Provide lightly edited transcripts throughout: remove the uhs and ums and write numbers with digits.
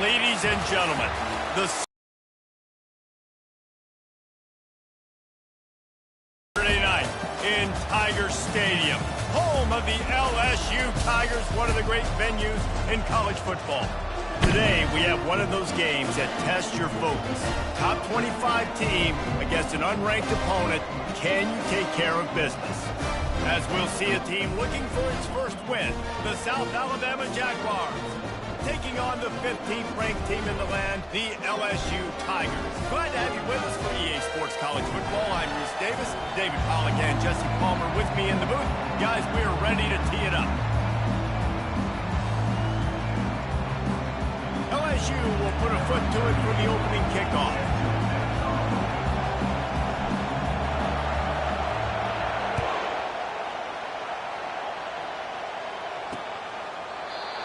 Ladies and gentlemen, the Saturday night in Tiger Stadium, home of the LSU Tigers, one of the great venues in college football. Today, we have one of those games that tests your focus. Top 25 team against an unranked opponent. Can you take care of business? As we'll see a team looking for its first win, the South Alabama Jaguars, taking on the 15th ranked team in the land, the LSU Tigers. Glad to have you with us for EA Sports College Football. I'm Reese Davis, David Pollack and Jesse Palmer with me in the booth. Guys, we are ready to tee it up. LSU will put a foot to it for the opening kickoff.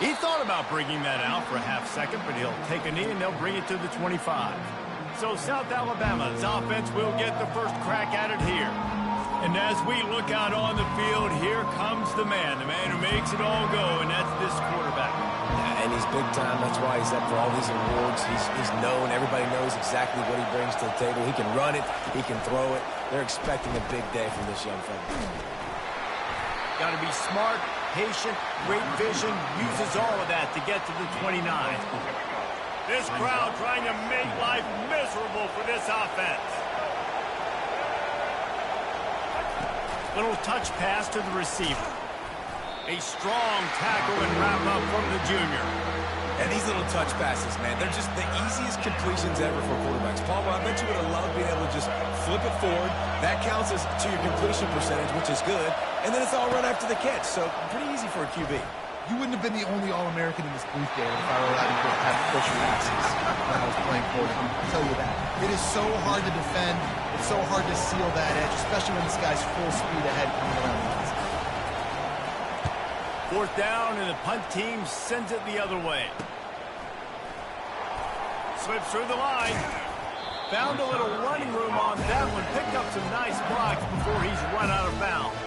He thought about bringing that out for a half second, but he'll take a knee and they'll bring it to the 25. So South Alabama's offense will get the first crack at it here. And as we look out on the field, here comes the man who makes it all go, and that's this quarterback. Yeah, and he's big time. That's why he's up for all these awards. He's known. Everybody knows exactly what he brings to the table. He can run it. He can throw it. They're expecting a big day from this young fella. Got to be smart, patient, great vision, uses all of that to get to the 29. This crowd trying to make life miserable for this offense. Little touch pass to the receiver. A strong tackle and wrap up from the junior. And these little touch passes, man, they're just the easiest completions ever for quarterbacks. Palmer, I bet you would have loved being able to just flip it forward. That counts as to your completion percentage, which is good. And then it's all run after the catch, so pretty easy for a QB. You wouldn't have been the only All-American in this booth there if I were allowed to have push passes when I was playing for them. I'll tell you that. It is so hard to defend. It's so hard to seal that edge, especially when this guy's full speed ahead coming around the outside. Fourth down, and the punt team sends it the other way. Slips through the line. Found a little running room on that one. Picked up some nice blocks before he's run out of bounds.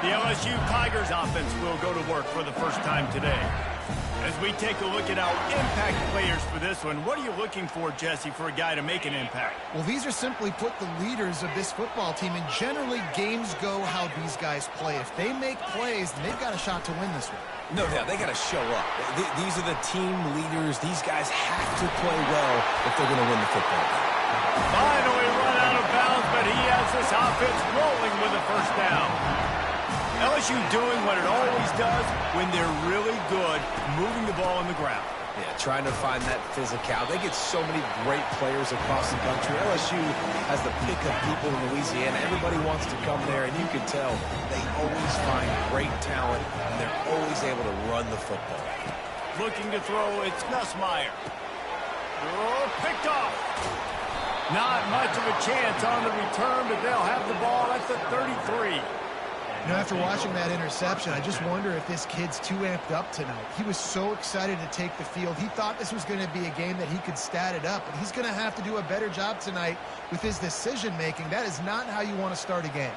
The LSU Tigers offense will go to work for the first time today. As we take a look at our impact players for this one, what are you looking for, Jesse, for a guy to make an impact? Well, these are simply put the leaders of this football team, and generally games go how these guys play. If they make plays, then they've got a shot to win this one. No doubt, they got to show up. These are the team leaders. These guys have to play well if they're going to win the football game. Finally run out of bounds, but he has this offense rolling with a first down. LSU doing what it always does when they're really good, moving the ball on the ground. Yeah, trying to find that physicality. They get so many great players across the country. LSU has the pick of people in Louisiana. Everybody wants to come there, and you can tell they always find great talent, and they're always able to run the football. Looking to throw, it's Nussmeier. Oh, picked off. Not much of a chance on the return, but they'll have the ball at the 33. You know, after watching that interception, I just wonder if this kid's too amped up tonight. He was so excited to take the field. He thought this was going to be a game that he could stat it up, but he's going to have to do a better job tonight with his decision-making. That is not how you want to start a game.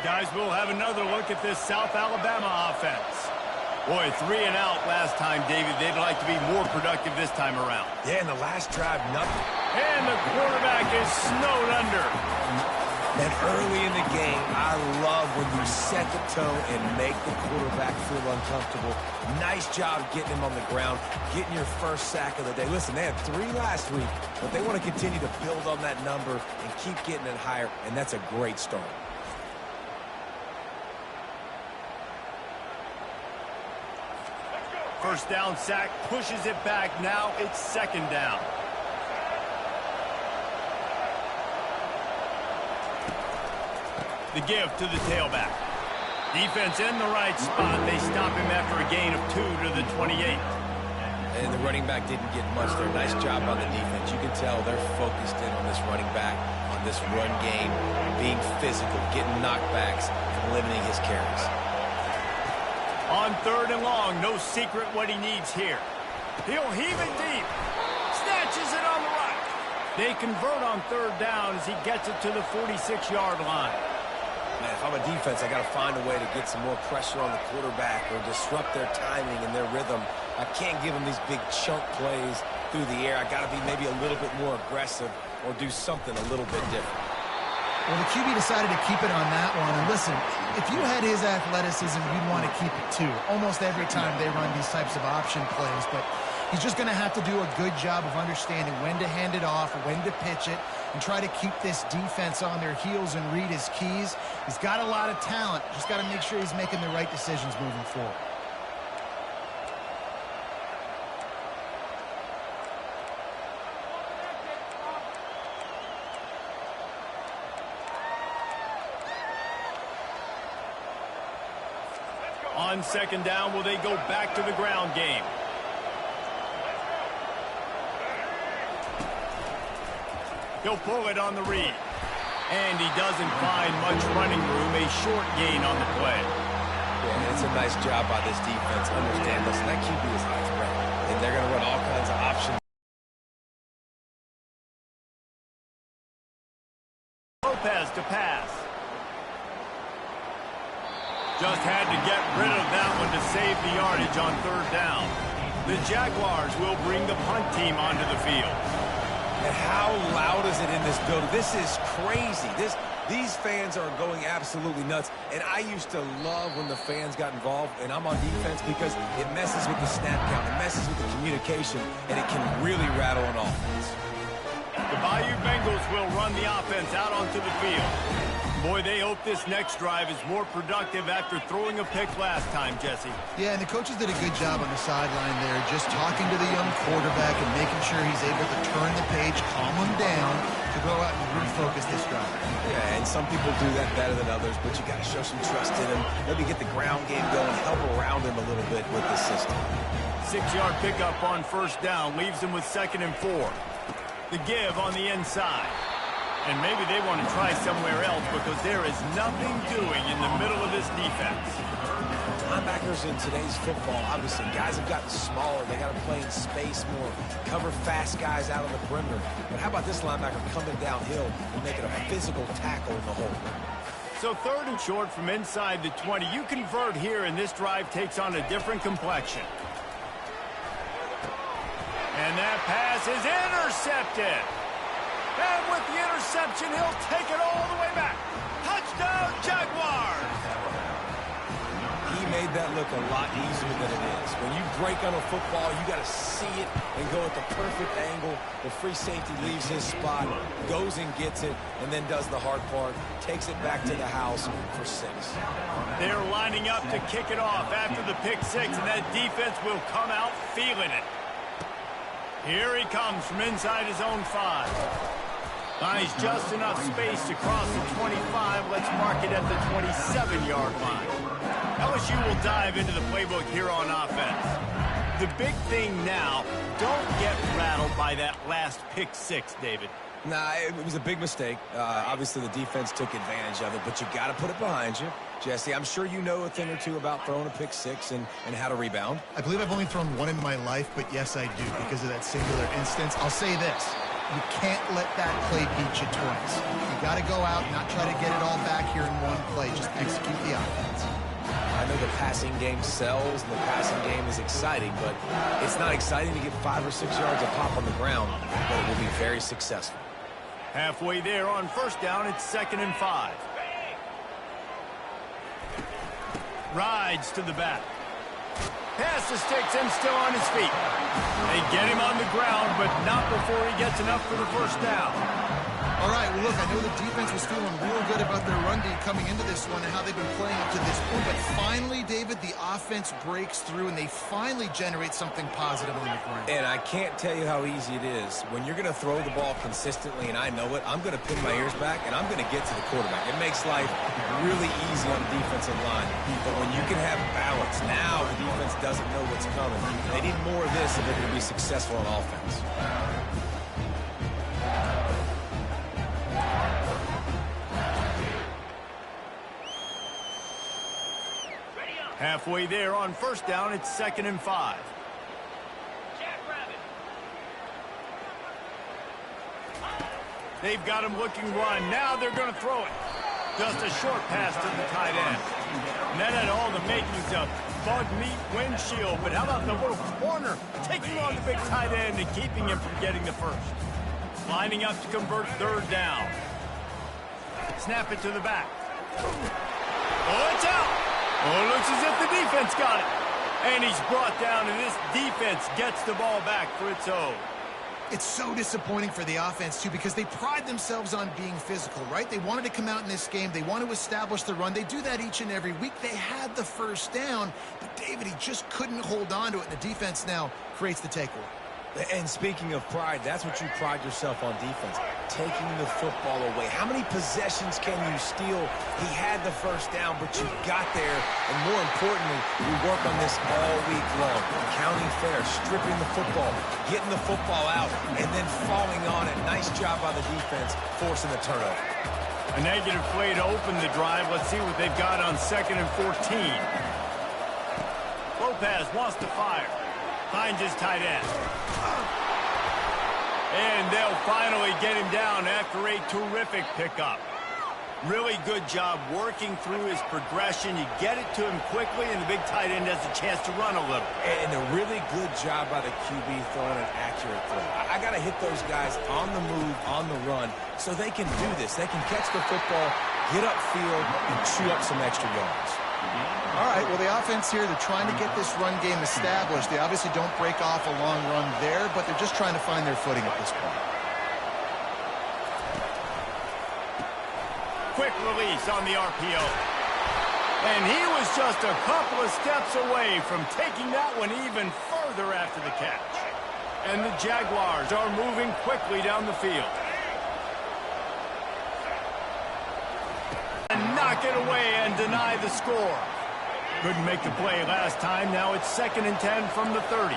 Guys, we'll have another look at this South Alabama offense. Boy, 3 and out last time, David. They'd like to be more productive this time around. Yeah, in the last drive, nothing. And the quarterback is snowed under. And early in the game, I love when you set the tone and make the quarterback feel uncomfortable. Nice job getting him on the ground, getting your first sack of the day. Listen, they had 3 last week, but they want to continue to build on that number and keep getting it higher, and that's a great start. First down sack, pushes it back. Now it's second down. The give to the tailback. Defense in the right spot. They stop him after a gain of 2 to the 28. And the running back didn't get much there. Nice job on the defense. You can tell they're focused in on this running back, on this run game, being physical, getting knockbacks, and limiting his carries. On 3rd and long, no secret what he needs here. He'll heave it deep. Snatches it on the right. They convert on 3rd down as he gets it to the 46-yard line. Man, if I'm a defense, I got to find a way to get some more pressure on the quarterback or disrupt their timing and their rhythm. I can't give them these big chunk plays through the air. I got to be maybe a little bit more aggressive or do something a little bit different. Well, the QB decided to keep it on that one. And listen, if you had his athleticism, you'd want to keep it too. Almost every time they run these types of option plays. But he's just going to have to do a good job of understanding when to hand it off, when to pitch it, and try to keep this defense on their heels and read his keys. He's got a lot of talent. Just got to make sure he's making the right decisions moving forward. On second down, will they go back to the ground game? He'll pull it on the read. And he doesn't find much running room, a short gain on the play. Yeah, it's a nice job by this defense. Understand, listen, that QB is high threat, and they're going to run all kinds of options. Lopez to pass. Just had to get rid of that one to save the yardage on third down. The Jaguars will bring the punt team onto the field. And how loud is it in this building? This is crazy. These fans are going absolutely nuts. And I used to love when the fans got involved, and I'm on defense because it messes with the snap count. It messes with the communication, and it can really rattle an offense. The Bayou Bengals will run the offense out onto the field. Boy, they hope this next drive is more productive after throwing a pick last time, Jesse. Yeah, and the coaches did a good job on the sideline there, just talking to the young quarterback and making sure he's able to turn the page, calm him down, to go out and refocus this drive. Yeah, and some people do that better than others, but you got to show some trust in him. Maybe get the ground game going, help around him a little bit with the system. 6-yard pickup on first down leaves him with 2nd and 4. The give on the inside. And maybe they want to try somewhere else because there is nothing doing in the middle of this defense. Linebackers in today's football, obviously, guys have gotten smaller. They got to play in space more, cover fast guys out of the perimeter. But how about this linebacker coming downhill and making a physical tackle in the hole? So 3rd and short from inside the 20. You convert here, and this drive takes on a different complexion. And that pass is intercepted. And with the interception, he'll take it all the way back. Touchdown, Jaguars! He made that look a lot easier than it is. When you break on a football, you got to see it and go at the perfect angle. The free safety leaves his spot, goes and gets it, and then does the hard part, takes it back to the house for 6. They're lining up to kick it off after the pick 6, and that defense will come out feeling it. Here he comes from inside his own 5. Finds just enough space to cross the 25. Let's mark it at the 27-yard line. LSU will dive into the playbook here on offense. The big thing now, don't get rattled by that last pick 6, David. Nah, it was a big mistake. Obviously, the defense took advantage of it, but you got to put it behind you. Jesse, I'm sure you know a thing or two about throwing a pick 6 and how to rebound. I believe I've only thrown one in my life, but yes, I do because of that singular instance. I'll say this. You can't let that play beat you twice. You got to go out, not try to get it all back here in one play. Just execute the offense. I know the passing game sells and the passing game is exciting, but it's not exciting to get 5 or 6 yards of pop on the ground, but it will be very successful. Halfway there on first down, it's 2nd and 5. Rides to the back. Pass the sticks and still on his feet. They get him on the ground, but not before he gets enough for the first down. All right, well, look, I know the defense was feeling real good about their run D coming into this one and how they've been playing up to this point. But finally, David, the offense breaks through, and they finally generate something positive on the ground. And I can't tell you how easy it is. When you're going to throw the ball consistently, and I know it, I'm going to pin my ears back, and I'm going to get to the quarterback. It makes life really easy on the defensive line. But when you can have balance, now the defense doesn't know what's coming. They need more of this if they're going to be successful on offense. Halfway there on first down, it's 2nd and 5. They've got him looking run. Now they're going to throw it. Just a short pass to the tight end. And that had all the makings of bug meat windshield. But how about the little corner taking on the big tight end and keeping him from getting the first? Lining up to convert third down. Snap it to the back. Oh, it's out. Oh, it looks as if the defense got it. And he's brought down, and this defense gets the ball back for its own. It's so disappointing for the offense, too, because they pride themselves on being physical, right? They wanted to come out in this game. They want to establish the run. They do that each and every week. They had the first down, but David, he just couldn't hold on to it, and the defense now creates the takeaway. And speaking of pride, that's what you pride yourself on defense, taking the football away. How many possessions can you steal? He had the first down, but you got there. And more importantly, we work on this all week long. Counting fair, stripping the football, getting the football out, and then falling on it. Nice job by the defense, forcing the turnover. A negative play to open the drive. Let's see what they've got on 2nd and 14. Lopez wants to fire. Finds his tight end. And they'll finally get him down after a terrific pickup. Really good job working through his progression. You get it to him quickly, and the big tight end has a chance to run a little. And a really good job by the QB throwing an accurate throw. I got to hit those guys on the move, on the run, so they can do this. They can catch the football, get upfield, and chew up some extra yards. All right, well, the offense here, they're trying to get this run game established. They obviously don't break off a long run there, but they're just trying to find their footing at this point. Quick release on the RPO. And he was just a couple of steps away from taking that one even further after the catch. And the Jaguars are moving quickly down the field. And knock it away and deny the score. Couldn't make the play last time. Now it's 2nd and 10 from the 30.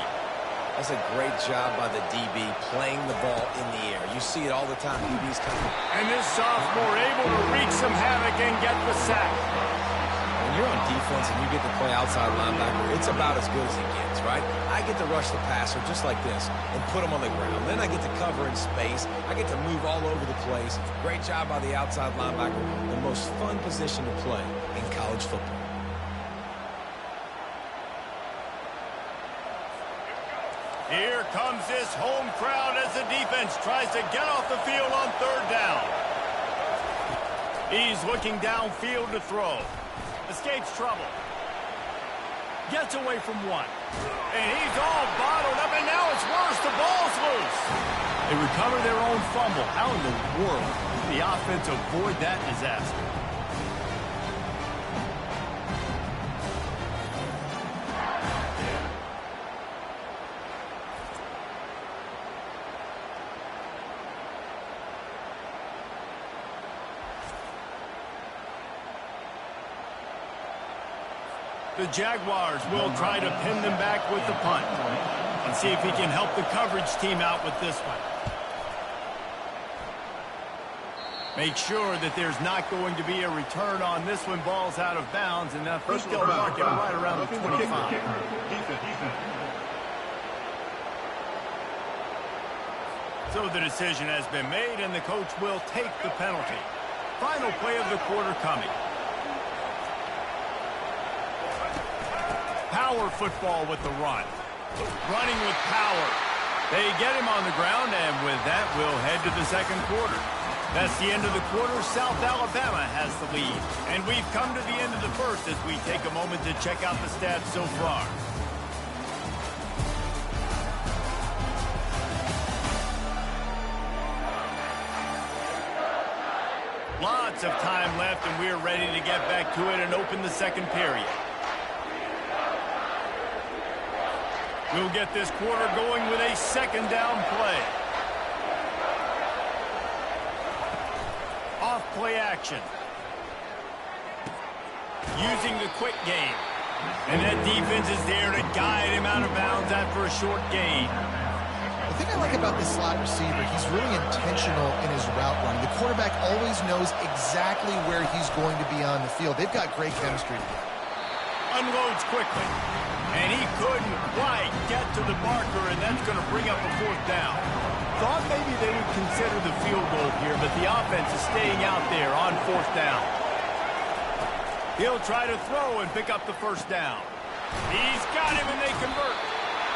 That's a great job by the DB playing the ball in the air. You see it all the time. DB's coming. And this sophomore able to wreak some havoc and get the sack. When you're on defense and you get to play outside linebacker, it's about as good as it gets, right? I get to rush the passer just like this and put him on the ground. Then I get to cover in space. I get to move all over the place. Great job by the outside linebacker. The most fun position to play in college football. Here comes this home crowd as the defense tries to get off the field on 3rd down. He's looking downfield to throw. Escapes trouble. Gets away from one. And he's all bottled up, and now it's worse. The ball's loose. They recover their own fumble. How in the world did the offense avoid that disaster? The Jaguars will try to pin them back with the punt and see if he can help the coverage team out with this one. Make sure that there's not going to be a return on this one. Ball's out of bounds, and I think they'll mark it right around the 25. So the decision has been made, and the coach will take the penalty. Final play of the quarter coming. Power football with the run. Running with power. They get him on the ground, and with that, we'll head to the 2nd quarter. That's the end of the quarter. South Alabama has the lead. And we've come to the end of the 1st as we take a moment to check out the stats so far. Lots of time left, and we're ready to get back to it and open the 2nd period. We'll get this quarter going with a 2nd down play. Off play action. Using the quick game. And that defense is there to guide him out of bounds after a short gain. The thing I like about this slot receiver, he's really intentional in his route running. The quarterback always knows exactly where he's going to be on the field. They've got great chemistry together. Unloads quickly. And he couldn't quite get to the marker, and that's going to bring up a 4th down. Thought maybe they would consider the field goal here, but the offense is staying out there on 4th down. He'll try to throw and pick up the first down. He's got him, and they convert.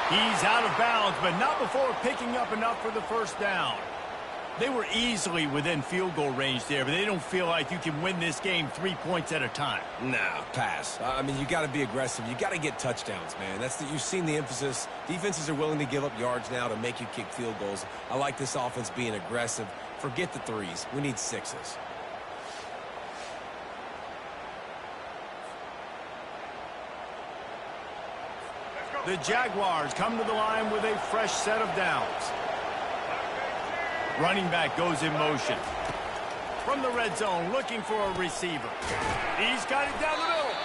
He's out of bounds, but not before picking up enough for the first down. They were easily within field goal range there, but they don't feel like you can win this game 3 points at a time. Nah, pass. I mean, you got to be aggressive. You got to get touchdowns, man. You've seen the emphasis. Defenses are willing to give up yards now to make you kick field goals. I like this offense being aggressive. Forget the threes. We need sixes. The Jaguars come to the line with a fresh set of downs. Running back goes in motion. From the red zone, looking for a receiver. He's got it down the middle.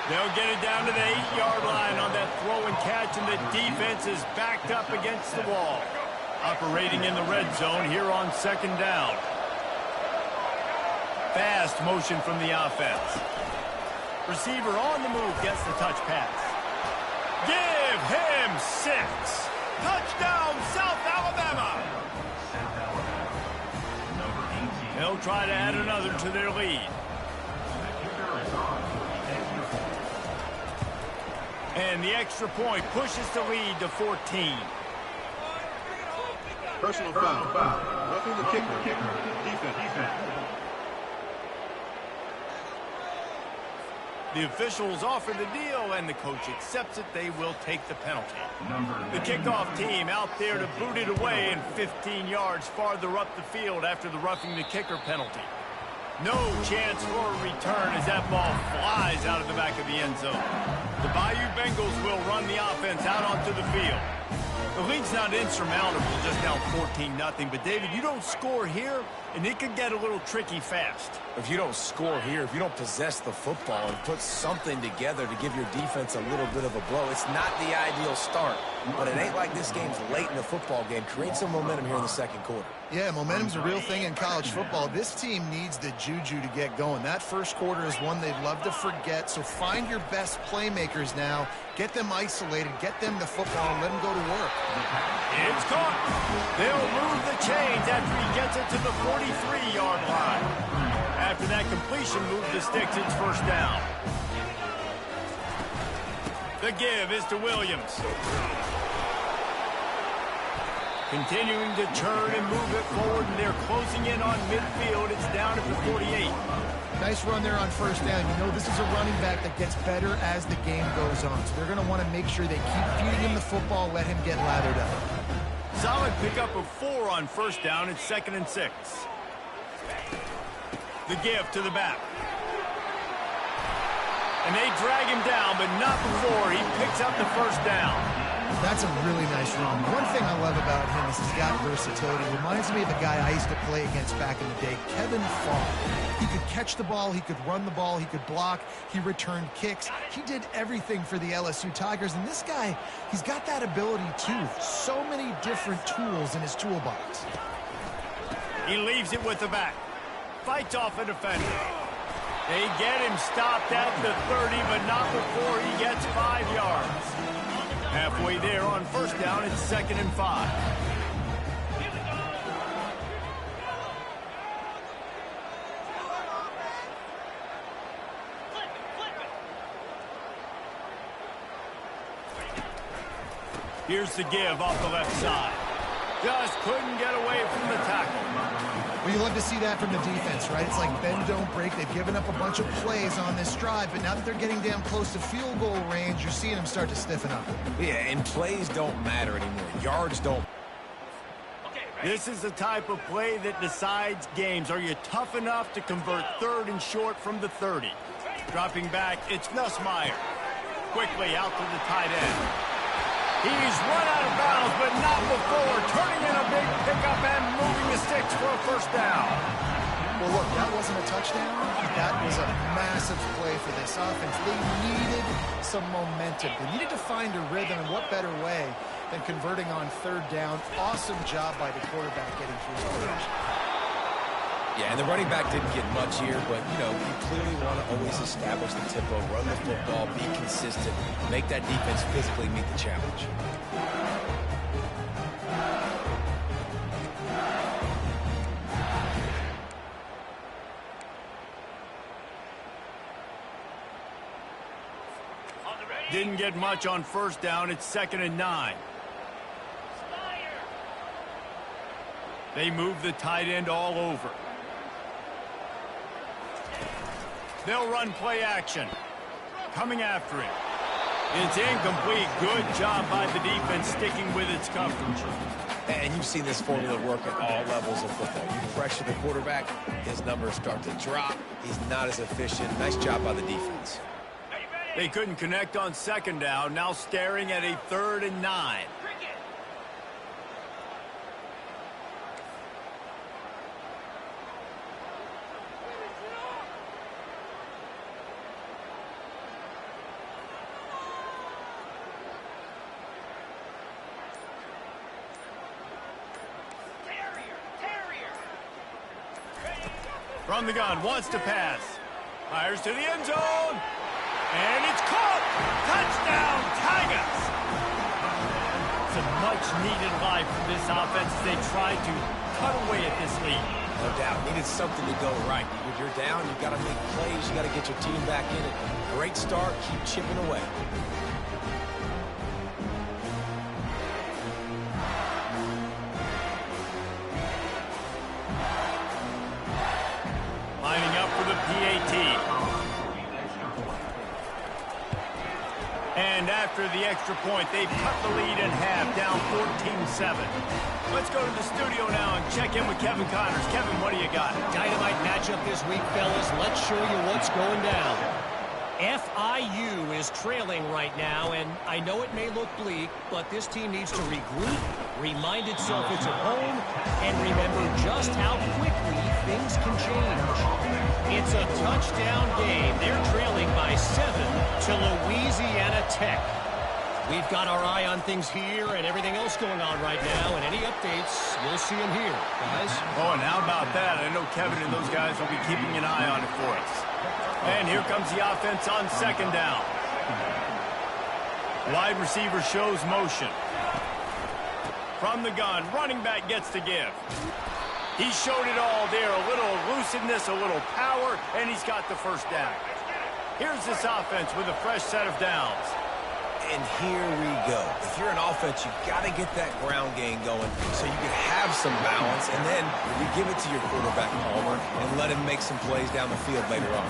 They'll get it down to the 8-yard line on that throw and catch, and the defense is backed up against the wall. Operating in the red zone here on second down. Fast motion from the offense. Receiver on the move gets the touch pass. Give him 6. Touchdown, South Alabama. They'll try to add another to their lead. And the extra point pushes the lead to 14. Personal foul. Roughing the kicker. Defense. The officials offer the deal, and the coach accepts it. They will take the penalty. The kickoff team out there to boot it away, and 15 yards farther up the field after the roughing the kicker penalty. No chance for a return as that ball flies out of the back of the end zone. The Bayou Bengals will run the offense out onto the field. The lead's not insurmountable, just down 14-0. But, David, you don't score here, and it could get a little tricky fast. If you don't score here, if you don't possess the football and put something together to give your defense a little bit of a blow, it's not the ideal start. But it ain't like this game's late in the football game. Create some momentum here in the second quarter. Yeah, momentum's a real thing in college football. This team needs the juju to get going. That first quarter is one they'd love to forget, so find your best playmakers now. Get them isolated, get them the football, and let them go to work. It's caught. They'll move the chains after he gets it to the 43-yard line. After that completion, move the sticks, it's first down. The give is to Williams. Continuing to turn and move it forward, and they're closing in on midfield. It's down at the 48. Nice run there on first down. You know this is a running back that gets better as the game goes on, so they're going to want to make sure they keep feeding him the football, let him get lathered up. Solid pickup of 4 on first down. It's 2nd and 6. The give to the back. And they drag him down, but not before he picks up the first down. That's a really nice run. One thing I love about him is he's got versatility. Reminds me of a guy I used to play against back in the day, Kevin Fall. He could catch the ball, he could run the ball, he could block, he returned kicks. He did everything for the LSU Tigers, and this guy, he's got that ability too. So many different tools in his toolbox. He leaves it with the back. Fights off a defender. They get him stopped at the 30, but not before he gets 5 yards. Halfway there on first down, it's 2nd and 5. Here's the give off the left side. Just couldn't get away from the tackle. Well, you love to see that from the defense, right? It's like bend, don't break. They've given up a bunch of plays on this drive, but now that they're getting down close to field goal range, you're seeing them start to stiffen up. Yeah, and plays don't matter anymore. Yards don't. This is the type of play that decides games. Are you tough enough to convert 3rd and short from the 30? Dropping back, it's Nussmeier. Quickly out to the tight end. He's run out of bounds, but not before turning in a big pickup and moving the sticks for a first down. Well, look, that wasn't a touchdown. That was a massive play for this offense. They needed some momentum. They needed to find a rhythm, and what better way than converting on 3rd down. Awesome job by the quarterback getting through his coverage. Yeah, and the running back didn't get much here, but, you know, you clearly want to always establish the tempo, run the football, be consistent, make that defense physically meet the challenge. Didn't get much on first down. It's 2nd and 9. They move the tight end all over. They'll run play action. Coming after it. It's incomplete. Good job by the defense sticking with its coverage. And you've seen this formula work at all levels of football. You pressure the quarterback, his numbers start to drop. He's not as efficient. Nice job by the defense. They couldn't connect on 2nd down. Now staring at a 3rd and 9. From the gun, wants to pass. Fires to the end zone. And it's caught! Touchdown, Tigers! It's a much-needed life for this offense as they try to cut away at this lead. No doubt. Needed something to go right. When you're down, you've got to make plays. You've got to get your team back in it. Great start. Keep chipping away. Lining up for the PAT. And after the extra point, they've cut the lead in half, down 14-7. Let's go to the studio now and check in with Kevin Connors. Kevin, what do you got? Dynamite matchup this week, fellas. Let's show you what's going down. FIU is trailing right now, and I know it may look bleak, but this team needs to regroup, remind itself it's at home, and remember just how quickly things can change. It's a touchdown game. They're trailing by 7 to Louisiana Tech. We've got our eye on things here and everything else going on right now, and any updates, we'll see them here, guys. Oh, and how about that? I know Kevin and those guys will be keeping an eye on it for us. And here comes the offense on 2nd down. Wide receiver shows motion. From the gun, running back gets to give. He showed it all there. A little elusiveness, a little power, and he's got the first down. Here's this offense with a fresh set of downs. And here we go. If you're an offense, you've got to get that ground game going so you can have some balance, and then you give it to your quarterback, Palmer, and let him make some plays down the field later on.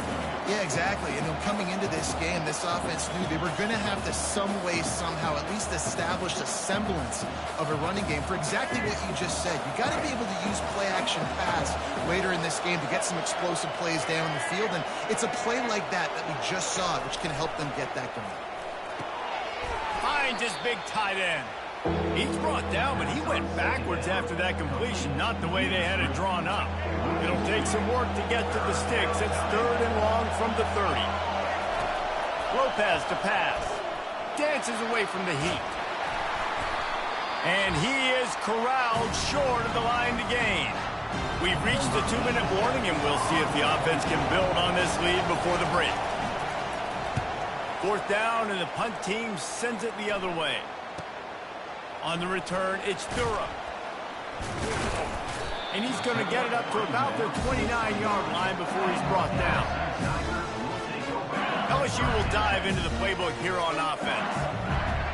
Yeah, exactly. And coming into this game, this offense knew they were going to have to some way, somehow, at least establish a semblance of a running game for exactly what you just said. You got to be able to use play-action pass later in this game to get some explosive plays down the field, and it's a play like that that we just saw, which can help them get that going. Finds his big tight end. He's brought down, but he went backwards after that completion, not the way they had it drawn up. It'll take some work to get to the sticks. It's 3rd and long from the 30. Lopez to pass. Dances away from the heat. And he is corralled short of the line to gain. We've reached the 2-minute warning, and we'll see if the offense can build on this lead before the break. 4th down, and the punt team sends it the other way. On the return, it's Durham. And he's going to get it up to about the 29-yard line before he's brought down. LSU will dive into the playbook here on offense.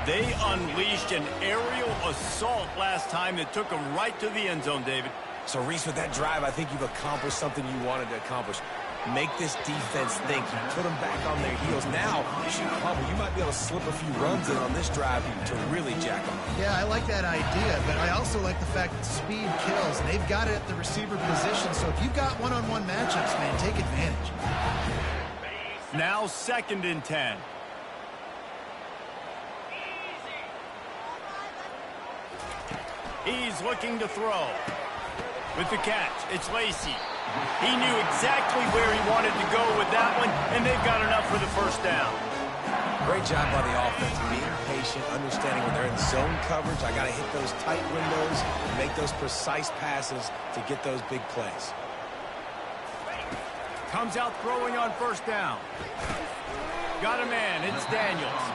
They unleashed an aerial assault last time that took them right to the end zone, David. So, Reese, with that drive, I think you've accomplished something you wanted to accomplish. Make this defense think. You put them back on their heels. Now, you might be able to slip a few runs in on this drive to really jack them up. Yeah, I like that idea, but I also like the fact that speed kills. They've got it at the receiver position, so if you've got one-on-one matchups, man, take advantage. Now 2nd and 10. He's looking to throw. With the catch, it's Lacey. He knew exactly where he wanted to go with that one, and they've got enough for the first down. Great job by the offense, being patient, understanding when they're in zone coverage, I got to hit those tight windows and make those precise passes to get those big plays. Comes out throwing on 1st down. Got a man, it's Daniels.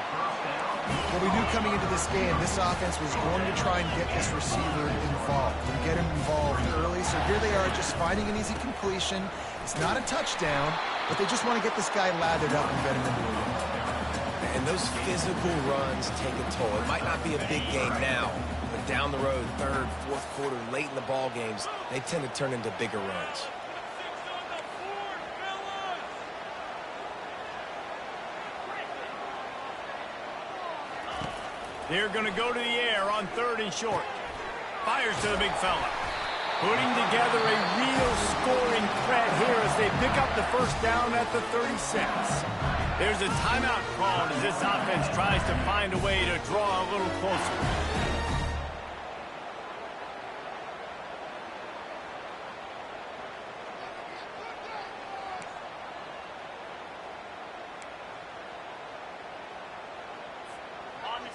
Well, we knew coming into this game, this offense was going to try and get this receiver involved and get him involved early. So here they are just finding an easy completion. It's not a touchdown, but they just want to get this guy lathered up and get him into the win. and those physical runs take a toll. It might not be a big game now, but down the road, third, fourth quarter, late in the ball games, they tend to turn into bigger runs. They're going to go to the air on 3rd and short. Fires to the big fella. Putting together a real scoring threat here as they pick up the first down at the 36. There's a timeout called as this offense tries to find a way to draw a little closer.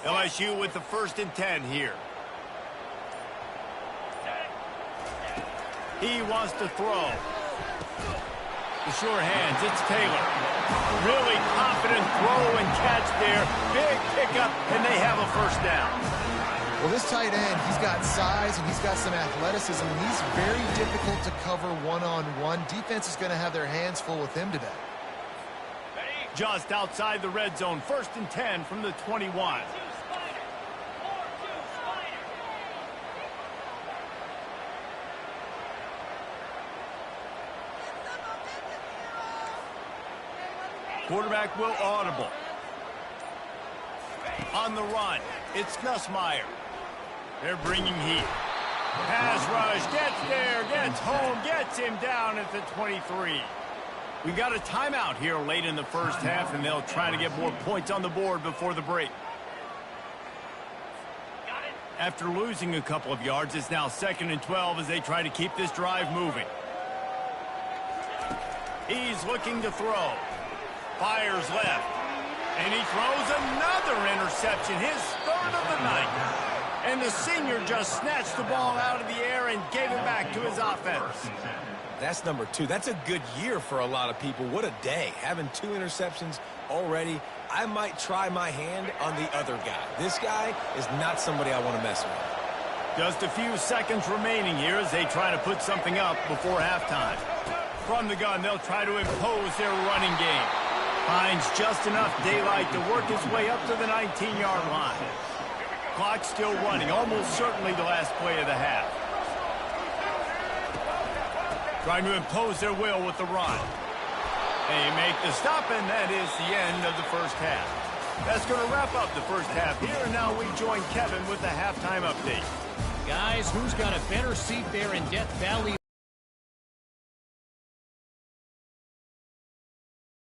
LSU with the 1st and 10 here. He wants to throw. The sure hands, it's Taylor. Really confident throw and catch there. Big pickup, and they have a first down. Well, this tight end, he's got size and he's got some athleticism, and he's very difficult to cover one-on-one. Defense is going to have their hands full with him today. Just outside the red zone, 1st and 10 from the 21. Quarterback will audible. On the run, it's Nussmeier. They're bringing heat. Pass rush, gets there, gets home, gets him down at the 23. We got a timeout here late in the first half, and they'll try to get more points on the board before the break. After losing a couple of yards, it's now 2nd and 12 as they try to keep this drive moving. He's looking to throw. Fires left. And he throws another interception, his 3rd of the night. And the senior just snatched the ball out of the air and gave it back to his offense. That's number 2. That's a good year for a lot of people. What a day. Having 2 interceptions already. I might try my hand on the other guy. This guy is not somebody I want to mess with. Just a few seconds remaining here as they try to put something up before halftime. From the gun, they'll try to impose their running game. Finds just enough daylight to work his way up to the 19-yard line. Clock still running, almost certainly the last play of the half. Trying to impose their will with the run. They make the stop, and that is the end of the first half. That's going to wrap up the first half here, and now we join Kevin with the halftime update. Guys, who's got a better seat there in Death Valley?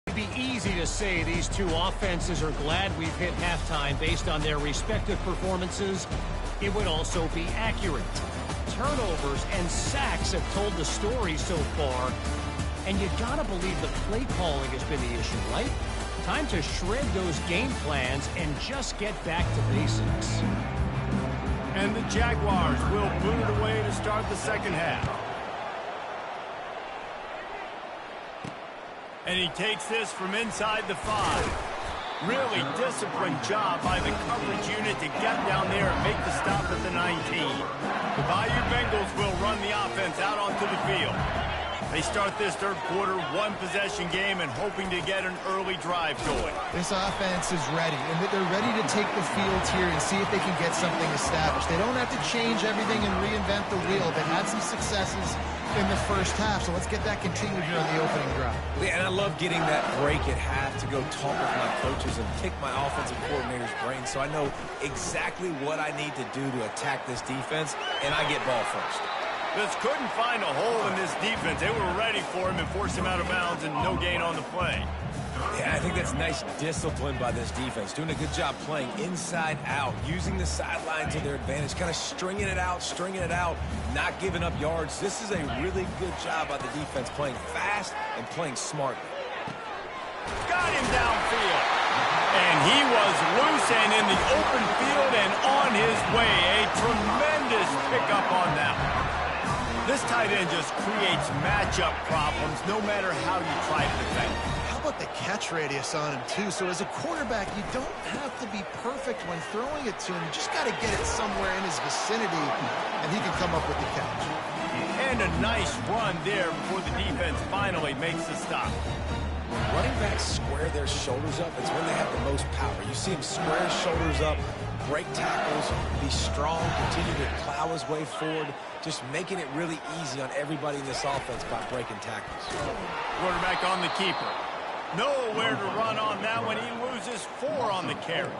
It'd be easy to say these two offenses are glad we've hit halftime based on their respective performances. It would also be accurate. Turnovers and sacks have told the story so far. And you gotta believe the play calling has been the issue, right? Time to shred those game plans and just get back to basics. And the Jaguars will boot it away to start the second half. And he takes this from inside the 5. Really disciplined job by the coverage unit to get down there and make the stop at the 19. The Bayou Bengals will run the offense out onto the field. They start this third quarter, 1-possession game, and hoping to get an early drive going. This offense is ready, and they're ready to take the field here and see if they can get something established. They don't have to change everything and reinvent the wheel. They've had some successes in the first half, so let's get that continued here on the opening drive. Yeah, and I love getting that break at half to go talk with my coaches and pick my offensive coordinator's brain so I know exactly what I need to do to attack this defense, and I get ball first. Just couldn't find a hole in this defense. They were ready for him and forced him out of bounds, and no gain on the play. Yeah, I think that's nice discipline by this defense. Doing a good job playing inside out, using the sideline to their advantage, kind of stringing it out, not giving up yards. This is a really good job by the defense, playing fast and playing smartly. Got him downfield. And he was loose and in the open field and on his way. A tremendous pickup on that one. This tight end just creates matchup problems no matter how you try to defend. How about the catch radius on him, too? So as a quarterback, you don't have to be perfect when throwing it to him. You just got to get it somewhere in his vicinity, and he can come up with the catch. And a nice run there before the defense finally makes the stop. when running backs square their shoulders up, it's when they have the most power. You see him square his shoulders up, break tackles, be strong, continue to plow his way forward, just making it really easy on everybody in this offense by breaking tackles. Quarterback on the keeper. Nowhere to run on that one. He loses 4 on the carry.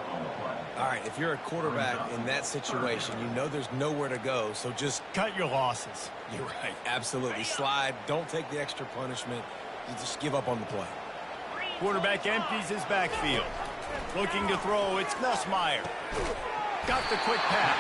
All right, if you're a quarterback in that situation, you know there's nowhere to go, so just cut your losses. You're right. Absolutely. Slide. Don't take the extra punishment. You just give up on the play. Quarterback empties his backfield. Looking to throw. It's Nussmeier. Got the quick pass.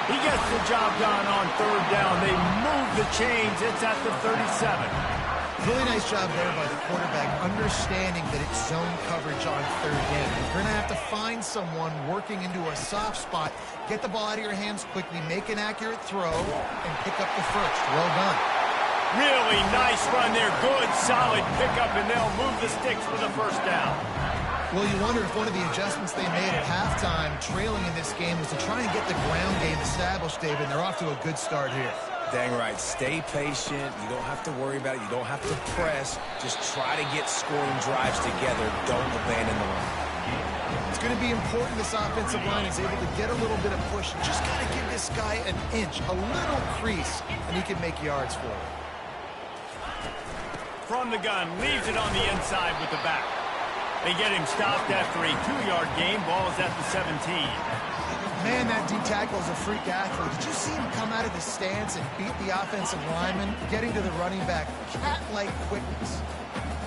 He gets the job done on 3rd down. They move the chains. It's at the 37. Really nice job there by the quarterback, understanding that it's zone coverage on 3rd down. You're going to have to find someone working into a soft spot, get the ball out of your hands quickly, make an accurate throw, and pick up the first. Well done. Really nice run there. Good, solid pickup, and they'll move the sticks for the 1st down. Well, you wonder if one of the adjustments they made at halftime, trailing in this game, was to try and get the ground game established, David. They're off to a good start here. Dang right. Stay patient. You don't have to worry about it. You don't have to press. Just try to get scoring drives together. Don't abandon the run. It's going to be important this offensive line is able to get a little bit of push. Just got to give this guy an inch, a little crease, and he can make yards for it. From the gun, leaves it on the inside with the back. They get him stopped after a 2-yard gain. Ball is at the 17. Man, that D tackle is a freak athlete. Did you see him come out of the stance and beat the offensive lineman, getting to the running back? Cat-like quickness.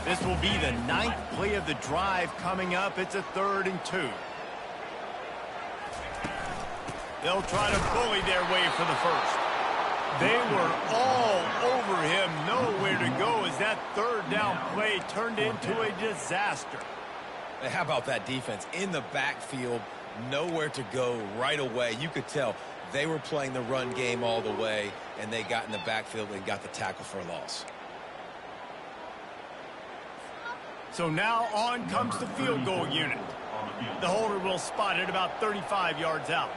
This will be the 9th play of the drive coming up. It's a 3rd and 2. They'll try to bully their way for the first. They were all over him. Nowhere to go as that 3rd down play turned into a disaster. Hey, how about that defense? In the backfield, nowhere to go right away. You could tell they were playing the run game all the way, and they got in the backfield and got the tackle for a loss. So now on comes the field goal unit. The holder will spot it about 35 yards out.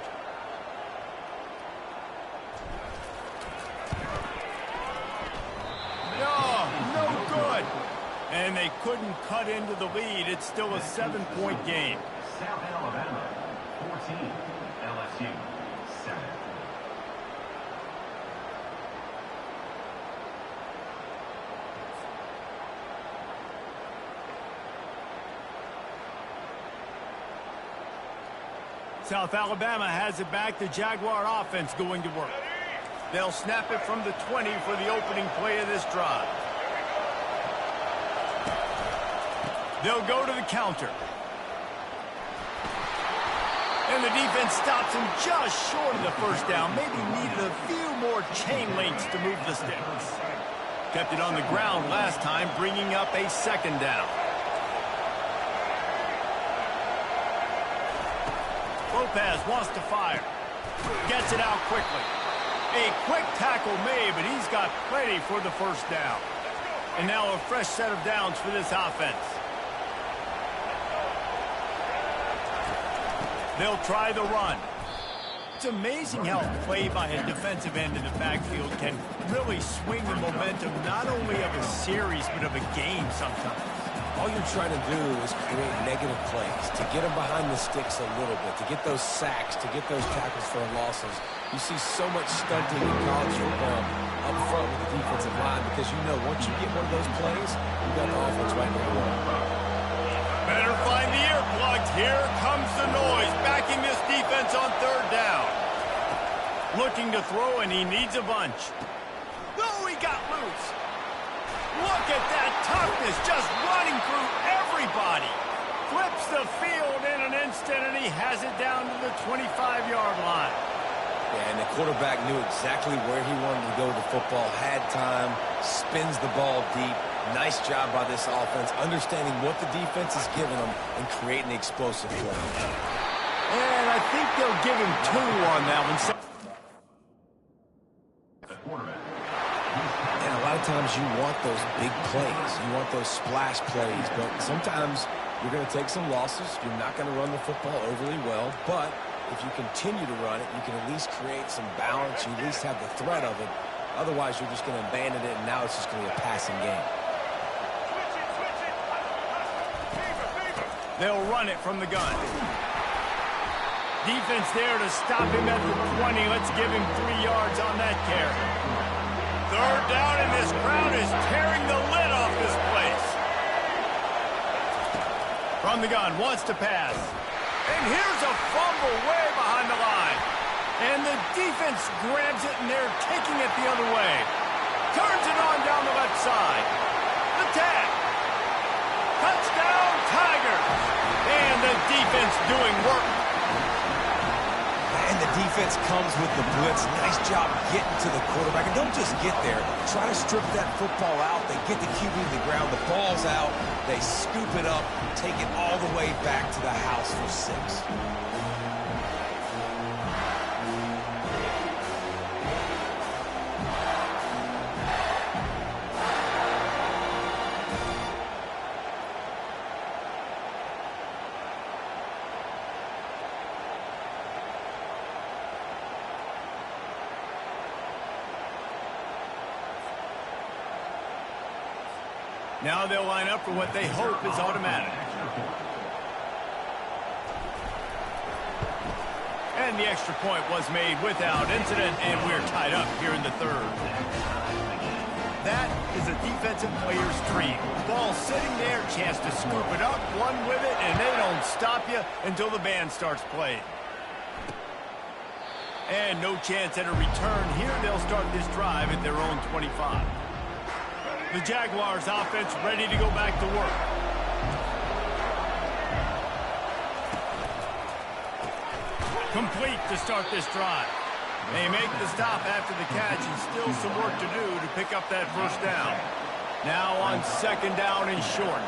No good. And they couldn't cut into the lead. It's still a 7-point game. South Alabama, 14, LSU, 7. South Alabama has it back. The Jaguar offense going to work. They'll snap it from the 20 for the opening play of this drive. They'll go to the counter. And the defense stops him just short of the 1st down. Maybe needed a few more chain links to move the sticks. Kept it on the ground last time, bringing up a 2nd down. Lopez wants to fire. Gets it out quickly. A quick tackle made, but he's got plenty for the 1st down. And now a fresh set of downs for this offense. They'll try the run. It's amazing how play by a defensive end in the backfield can really swing the momentum not only of a series but of a game sometimes. All you're trying to do is create negative plays, to get them behind the sticks a little bit, to get those sacks, to get those tackles for losses. You see so much stunting in college football up front with the defensive line because you know once you get one of those plays, you got the offense right there to run. Better find the earplugs. Here comes the noise, backing this defense on 3rd down. Looking to throw, and he needs a bunch. Oh, he got loose. Look at that toughness, just running through everybody. Flips the field in an instant, and he has it down to the 25-yard line. Yeah, and the quarterback knew exactly where he wanted to go with the football, had time, spins the ball deep. Nice job by this offense, understanding what the defense is giving them and creating the explosive play. And I think they'll give him 2 on that one. And a lot of times you want those big plays. You want those splash plays. But sometimes you're going to take some losses. You're not going to run the football overly well. But if you continue to run it, you can at least create some balance. You at least have the threat of it. Otherwise, you're just going to abandon it, and now it's just going to be a passing game. They'll run it from the gun. Defense there to stop him at the 20. Let's give him 3 yards on that carry. Third down, and this crowd is tearing the lid off this place. From the gun, wants to pass. And here's a fumble way behind the line. And the defense grabs it, and they're taking it the other way. Turns it on down the left side. The tag. Touchdown, Tigers. And the defense doing work. And the defense comes with the blitz. Nice job getting to the quarterback. And don't just get there. Try to strip that football out. They get the QB to the ground. The ball's out. They scoop it up, take it all the way back to the house for 6. Now they'll line up for what they hope is automatic. And the extra point was made without incident, and we're tied up here in the third. That is a defensive player's dream. Ball sitting there, chance to scoop it up, one with it, and they don't stop you until the band starts playing. And no chance at a return here. They'll start this drive at their own 25. The Jaguars offense ready to go back to work. Complete to start this drive. They make the stop after the catch, and still some work to do to pick up that first down. Now on second down and short.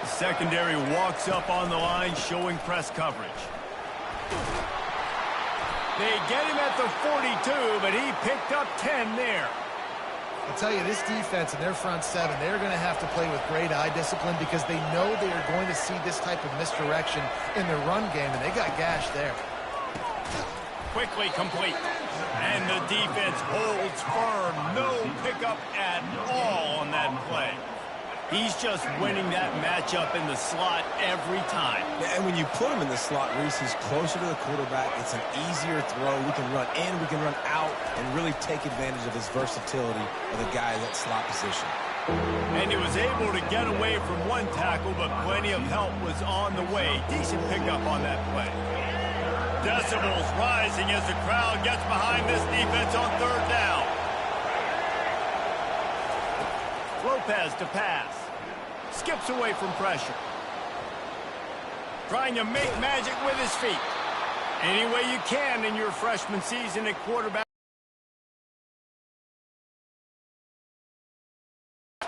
The secondary walks up on the line, showing press coverage. They get him at the 42, but he picked up 10 there. I'll tell you, this defense and their front seven, they're going to have to play with great eye discipline because they know they are going to see this type of misdirection in their run game, and they got gashed there. Quickly complete. And the defense holds firm. No pickup at all on that play. He's just winning that matchup in the slot every time. Yeah, and when you put him in the slot, Reese, he's closer to the quarterback. It's an easier throw. We can run in, we can run out, and really take advantage of his versatility of the guy in that slot position. And he was able to get away from one tackle, but plenty of help was on the way. Decent pickup on that play. Decibels rising as the crowd gets behind this defense on third down. Lopez to pass. Skips away from pressure. Trying to make magic with his feet. Any way you can in your freshman season at quarterback.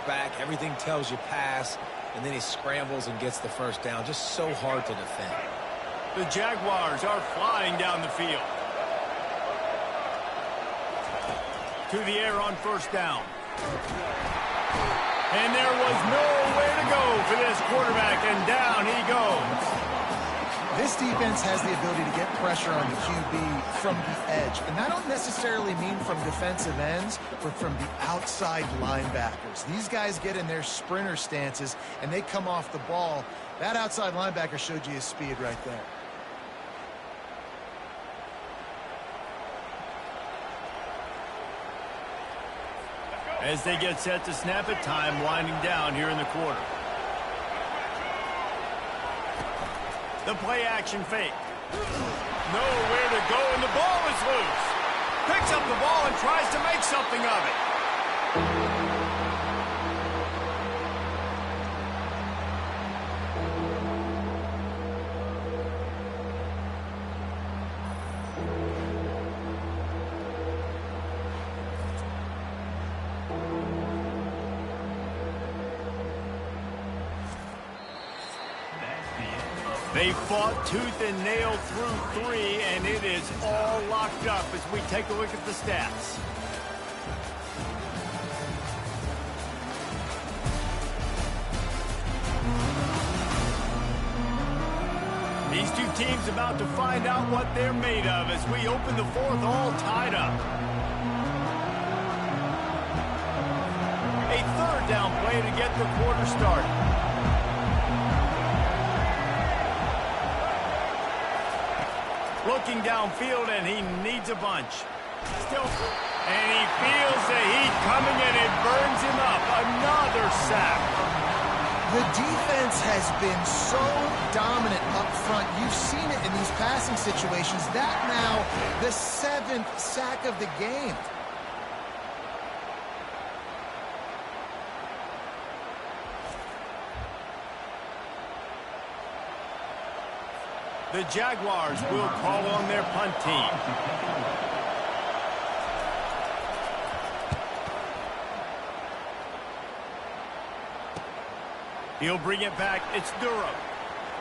Back, everything tells you pass, and then he scrambles and gets the first down. Just so hard to defend. The Jaguars are flying down the field. To the air on first down. And there was nowhere to go for this quarterback, and down he goes. This defense has the ability to get pressure on the QB from the edge. And I don't necessarily mean from defensive ends, but from the outside linebackers. These guys get in their sprinter stances, and they come off the ball. That outside linebacker showed you his speed right there. As they get set to snap it, time winding down here in the quarter. The play action fake. Nowhere to go, and the ball is loose. Picks up the ball and tries to make something of it. They fought tooth and nail through 3, and it is all locked up as we take a look at the stats. These two teams about to find out what they're made of as we open the fourth, all tied up. A third down play to get the quarter started. Looking downfield, and he needs a bunch. Still, and he feels the heat coming, and it burns him up. Another sack. The defense has been so dominant up front. You've seen it in these passing situations. That now, the 7th sack of the game. The Jaguars will call on their punt team. He'll bring it back. It's Durham.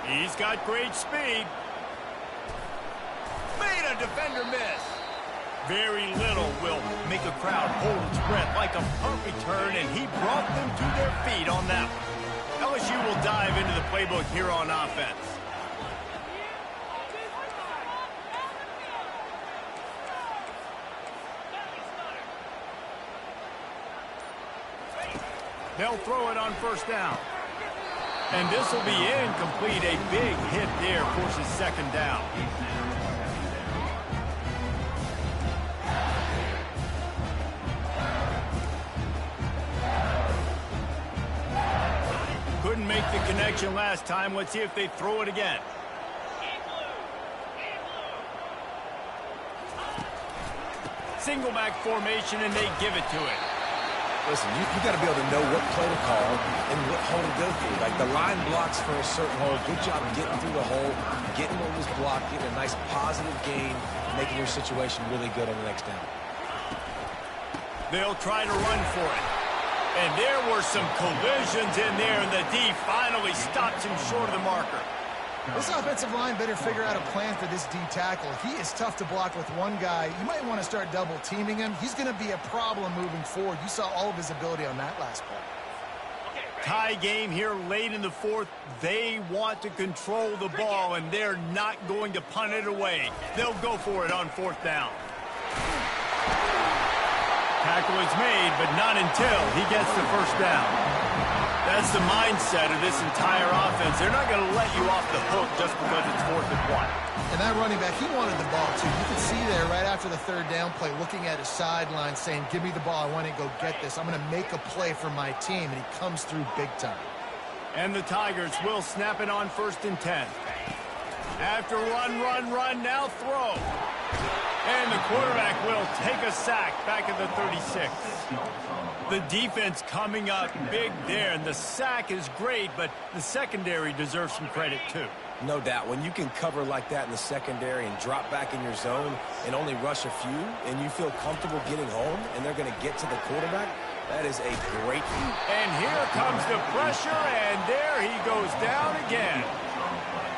He's got great speed. Made a defender miss. Very little will make a crowd hold its breath like a punt return, and he brought them to their feet on that one. LSU will dive into the playbook here on offense. They'll throw it on first down. And this will be incomplete. A big hit there forces second down. Couldn't make the connection last time. Let's see if they throw it again. Single back formation, and they give it to it. Listen, you got to be able to know what play to call and what hole to go through. Like the line blocks for a certain hole. Good job getting through the hole, getting what was blocked, getting a nice positive gain, making your situation really good on the next down. They'll try to run for it. And there were some collisions in there, and the D finally stops him short of the marker. This offensive line better figure out a plan for this D tackle. He is tough to block with one guy. You might want to start double teaming him. He's going to be a problem moving forward. You saw all of his ability on that last play. Tie game here late in the fourth. They want to control the ball, and they're not going to punt it away. They'll go for it on fourth down. Tackle is made, but not until he gets the first down. That's the mindset of this entire offense. They're not going to let you off the hook just because it's 4th and 1. And that running back, he wanted the ball too. You can see there right after the third down play, looking at his sideline saying, give me the ball, I want to go get this. I'm going to make a play for my team, and he comes through big time. And the Tigers will snap it on 1st and 10. After run, now throw. And the quarterback will take a sack back at the 36. The defense coming up big there, and the sack is great, but the secondary deserves some credit too. No doubt. When you can cover like that in the secondary and drop back in your zone and only rush a few, and you feel comfortable getting home, and they're going to get to the quarterback, that is a great feat. And here comes the pressure, and there he goes down again.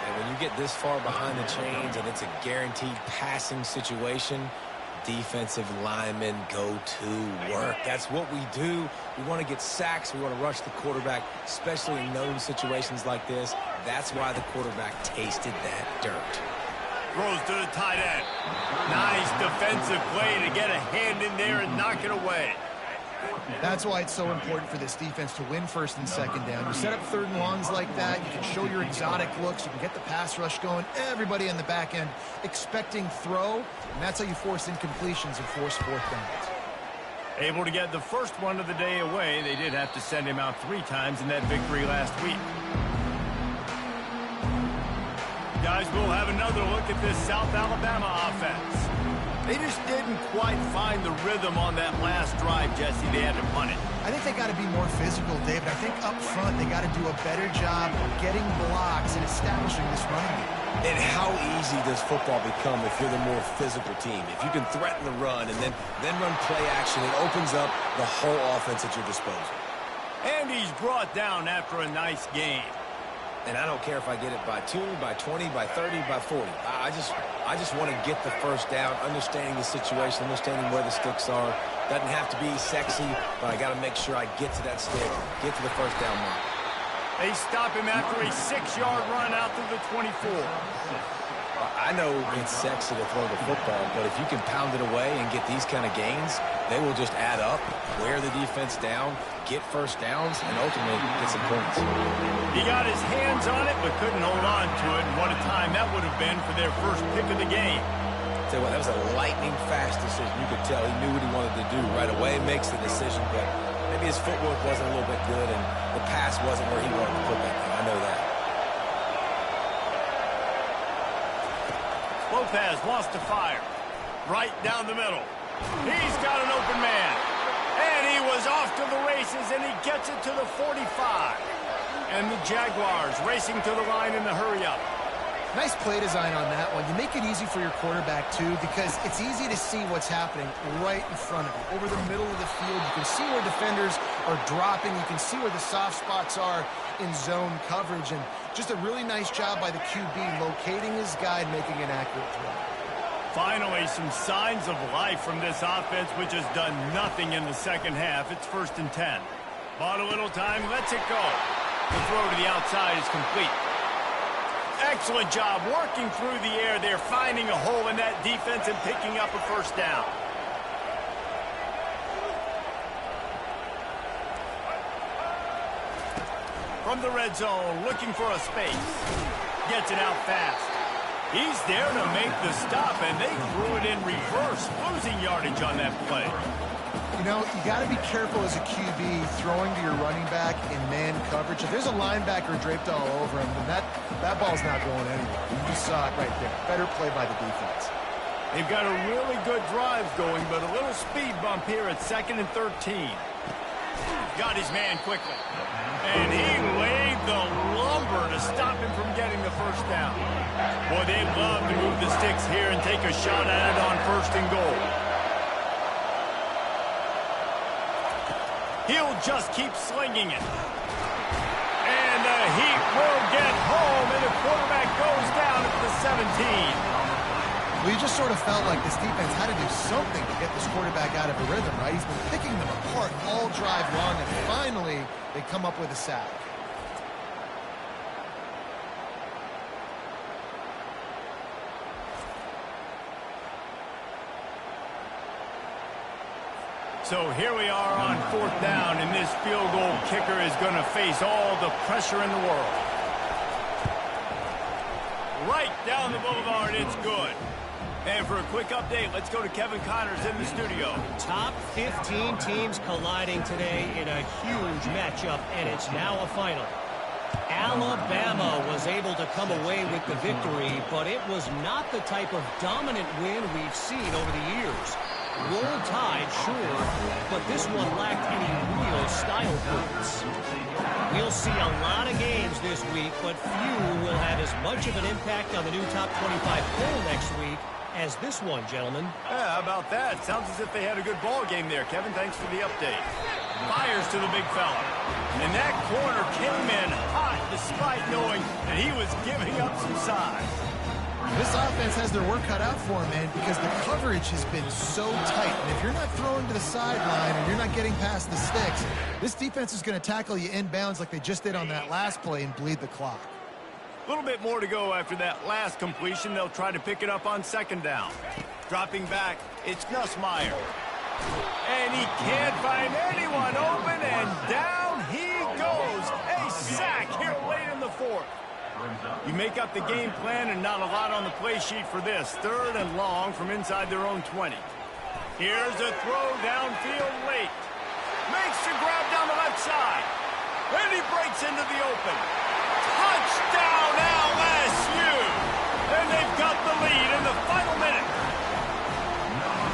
And when you get this far behind the chains and it's a guaranteed passing situation, defensive linemen go to work. That's what we do. We want to get sacks. We want to rush the quarterback, especially in known situations like this. That's why the quarterback tasted that dirt. Throws to the tight end. Nice defensive play to get a hand in there and knock it away. That's why it's so important for this defense to win 1st and 2nd down. You set up 3rd and longs like that. You can show your exotic looks. You can get the pass rush going. Everybody in the back end expecting throw, and that's how you force incompletions and force 4th downs. Able to get the first one of the day away. They did have to send him out 3 times in that victory last week. Guys, we'll have another look at this South Alabama offense. They just didn't quite find the rhythm on that last drive, Jesse. They had to punt it. I think they got to be more physical, David. I think up front they got to do a better job of getting blocks and establishing this running game. And how easy does football become if you're the more physical team? If you can threaten the run and then run play action, it opens up the whole offense at your disposal. And he's brought down after a nice game. And I don't care if I get it by 2, by 20, by 30, by 40. I just want to get the first down, understanding the situation, understanding where the sticks are. Doesn't have to be sexy, but I got to make sure I get to that stick, get to the first down mark. They stop him after a 6-yard run out to the 24. I know it's sexy to throw the football, but if you can pound it away and get these kind of gains, they will just add up, wear the defense down, get first downs, and ultimately get some points. He got his hands on it, but couldn't hold on to it. And what a time that would have been for their first pick of the game. Tell you what, that was a lightning-fast decision. You could tell he knew what he wanted to do right away, makes the decision, but maybe his footwork wasn't a little bit good, and the pass wasn't where he wanted to put that thing. I know that. Lopez wants to fire. Right down the middle. He's got an open man. And he was off to the races, and he gets it to the 45. And the Jaguars racing to the line in the hurry-up. Nice play design on that one. You make it easy for your quarterback, too, because it's easy to see what's happening right in front of you. Over the middle of the field, you can see where defenders are dropping. You can see where the soft spots are in zone coverage. And just a really nice job by the QB locating his guy and making an accurate throw. Finally, some signs of life from this offense, which has done nothing in the second half. It's 1st and 10. Bought a little time, lets it go. The throw to the outside is complete. Excellent job working through the air there, finding a hole in that defense and picking up a first down. From the red zone, looking for a space. Gets it out fast. He's there to make the stop, and they threw it in reverse, losing yardage on that play. You know, you got to be careful as a QB throwing to your running back in man coverage. If there's a linebacker draped all over him, then that ball's not going anywhere. You just saw it right there. Better play by the defense. They've got a really good drive going, but a little speed bump here at 2nd and 13. Got his man quickly. And he laid the lumber to stop him from getting the first down. Boy, they'd love to move the sticks here and take a shot at it on 1st and goal. He'll just keep slinging it. And the heat will get home, and the quarterback goes down at the 17. Well, you just sort of felt like this defense had to do something to get this quarterback out of a rhythm, right? He's been picking them apart all drive long, and finally they come up with a sack. So here we are on 4th down, and this field goal kicker is going to face all the pressure in the world. Right down the boulevard, it's good. And for a quick update, let's go to Kevin Connors in the studio. Top 15 teams colliding today in a huge matchup, and it's now a final. Alabama was able to come away with the victory, but it was not the type of dominant win we've seen over the years. Roll Tide, sure, but this one lacked any real style points. We'll see a lot of games this week, but few will have as much of an impact on the new top 25 poll next week as this one, gentlemen. Yeah, how about that? Sounds as if they had a good ball game there. Kevin, thanks for the update. Fires to the big fella. And that corner came in hot despite knowing that he was giving up some size. This offense has their work cut out for them, man, because the coverage has been so tight. And if you're not throwing to the sideline and you're not getting past the sticks, this defense is going to tackle you inbounds like they just did on that last play and bleed the clock. A little bit more to go after that last completion. They'll try to pick it up on 2nd down. Dropping back, it's Nussmeier. And he can't find anyone open, and down he goes. A sack here late in the 4th. You make up the game plan and not a lot on the play sheet for this. 3rd and long from inside their own 20. Here's a throw downfield late. Makes the grab down the left side. And he breaks into the open. Touchdown LSU! And they've got the lead in the final minute.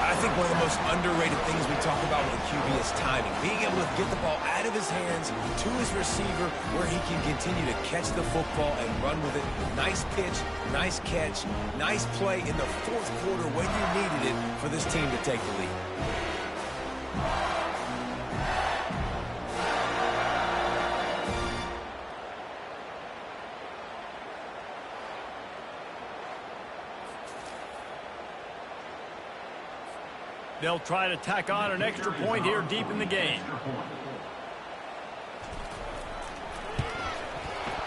I think one of the most underrated things we talk about with a QB is timing. Being able to get the ball out of his hands to his receiver where he can continue to catch the football and run with it. Nice pitch, nice catch, nice play in the 4th quarter when you needed it for this team to take the lead. They'll try to tack on an extra point here deep in the game.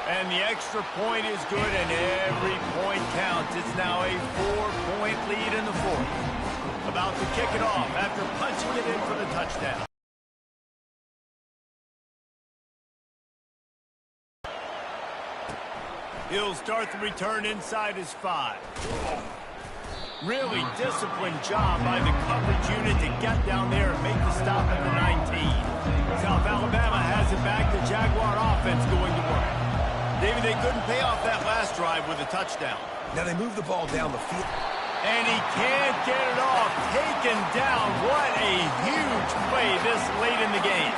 And the extra point is good, and every point counts. It's now a 4-point lead in the fourth. About to kick it off after punching it in for the touchdown. He'll start the return inside his 5. Really disciplined job by the coverage unit to get down there and make the stop at the 19. South Alabama has it back. The Jaguar offense going to work. David, they couldn't pay off that last drive with a touchdown. Now they move the ball down the field. And he can't get it off. Taken down. What a huge play this late in the game.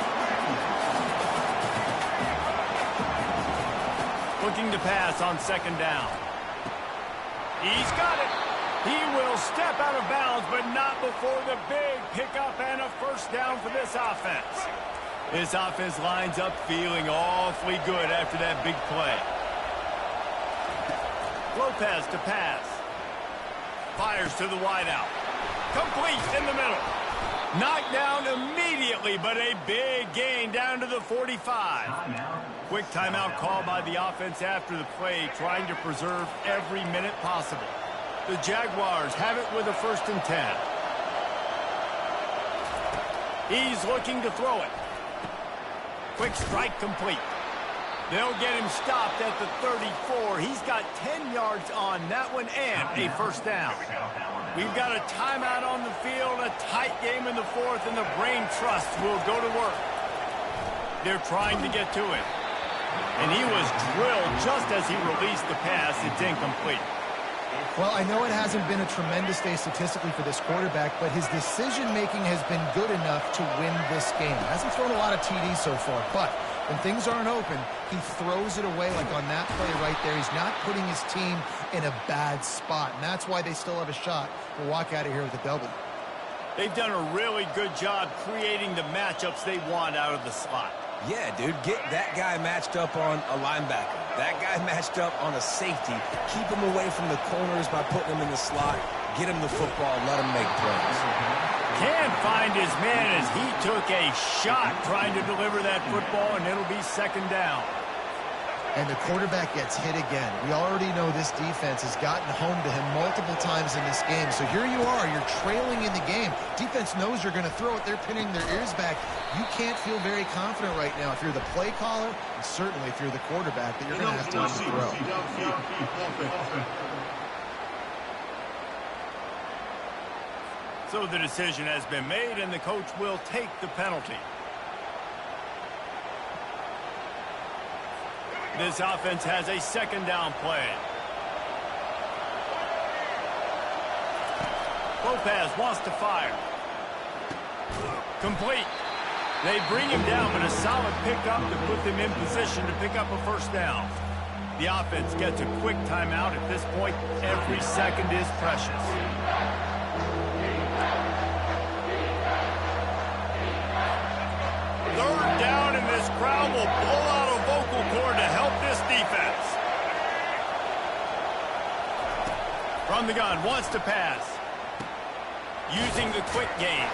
Looking to pass on second down. He's got it. He will step out of bounds, but not before the big pickup and a first down for this offense. This offense lines up feeling awfully good after that big play. Lopez to pass. Fires to the wideout. Complete in the middle. Knocked down immediately, but a big gain down to the 45. Quick timeout call by the offense after the play, trying to preserve every minute possible. The Jaguars have it with a 1st and 10. He's looking to throw it. Quick strike complete. They'll get him stopped at the 34. He's got 10 yards on that one and a first down. We've got a timeout on the field, a tight game in the fourth, and the Brain Trust will go to work. They're trying to get to it. And he was drilled just as he released the pass. It's incomplete. Well, I know it hasn't been a tremendous day statistically for this quarterback, but his decision-making has been good enough to win this game. Hasn't thrown a lot of TDs so far, but when things aren't open, he throws it away like on that play right there. He's not putting his team in a bad spot, and that's why they still have a shot to walk out of here with a W. They've done a really good job creating the matchups they want out of the slot. Yeah, dude, get that guy matched up on a linebacker. That guy matched up on a safety. Keep him away from the corners by putting him in the slot. Get him the football. Let him make plays. Can't find his man as he took a shot trying to deliver that football, and it'll be second down. And the quarterback gets hit again. We already know this defense has gotten home to him multiple times in this game. So here you are, you're trailing in the game. Defense knows you're going to throw it. They're pinning their ears back. You can't feel very confident right now if you're the play caller, and certainly if you're the quarterback, that you're going to have time to throw. So the decision has been made, and the coach will take the penalty. This offense has a second down play. Lopez wants to fire. Complete. They bring him down, but a solid pickup to put them in position to pick up a first down. The offense gets a quick timeout at this point. Every second is precious. Third down, and this crowd will blow out a vocal cord to help this defense. From the gun, wants to pass. Using the quick game.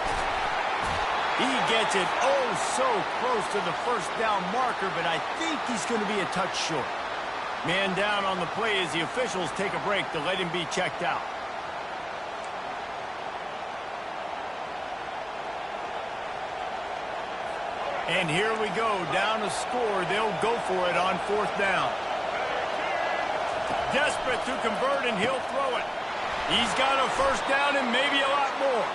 He gets it oh so close to the first down marker, but I think he's going to be a touch short. Man down on the play as the officials take a break to let him be checked out. And here we go, down a score. They'll go for it on fourth down. Desperate to convert, and he'll throw it. He's got a first down and maybe a lot more.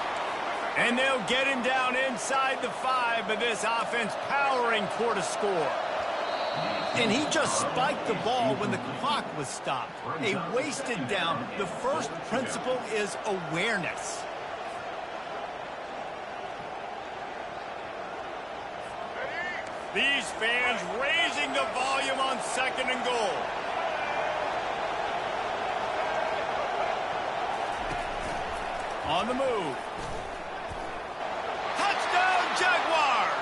And they'll get him down inside the 5, but this offense powering toward a score. And he just spiked the ball when the clock was stopped. A wasted down. The first principle is awareness. These fans raising the volume on second and goal. On the move. Touchdown, Jaguars!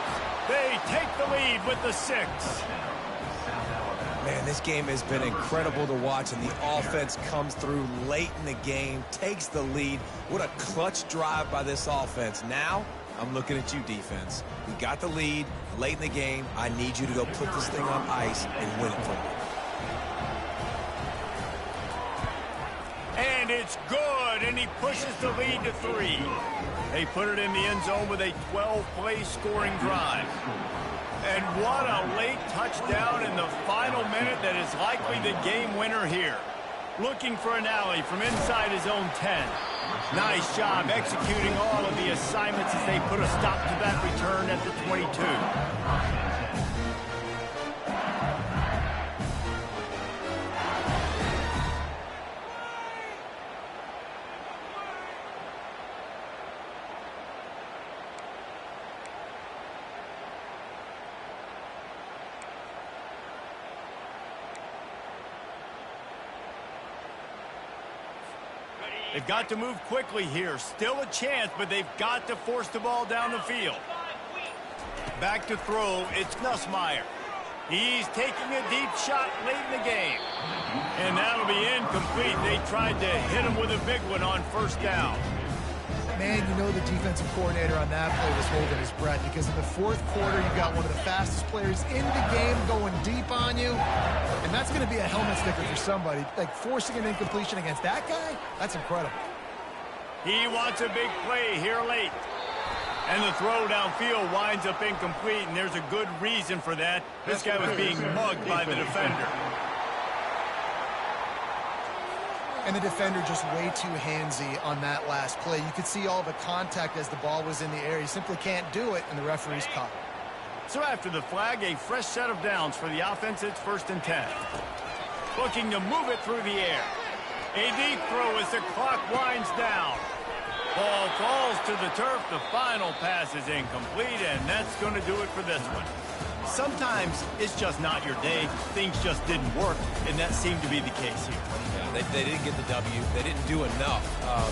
They take the lead with the 6. Man, this game has been incredible to watch, and the offense comes through late in the game, takes the lead. What a clutch drive by this offense. Now, I'm looking at you, defense. We got the lead late in the game. I need you to go put this thing on ice and win it for me. It's good, and he pushes the lead to 3. They put it in the end zone with a 12-play scoring drive. And what a late touchdown in the final minute that is likely the game winner here. Looking for an alley from inside his own 10. Nice job executing all of the assignments as they put a stop to that return at the 22. They've got to move quickly here. Still a chance, but they've got to force the ball down the field. Back to throw, it's Nussmeier. He's taking a deep shot late in the game. And that'll be incomplete. They tried to hit him with a big one on first down. Man, you know the defensive coordinator on that play was holding his breath, because in the fourth quarter, you got one of the fastest players in the game going deep on you. And that's going to be a helmet sticker for somebody. Like, forcing an incompletion against that guy, that's incredible. He wants a big play here late. And the throw downfield winds up incomplete, and there's a good reason for that. This guy was being mugged by the defender. And the defender just way too handsy on that last play. You could see all the contact as the ball was in the air. He simply can't do it, and the referee's caught it. So after the flag, a fresh set of downs for the offense. It's 1st and 10. Looking to move it through the air. A deep throw as the clock winds down. Ball falls to the turf. The final pass is incomplete, and that's going to do it for this one. Sometimes it's just not your day. Things just didn't work, and that seemed to be the case here. Yeah, they didn't get the W. They didn't do enough.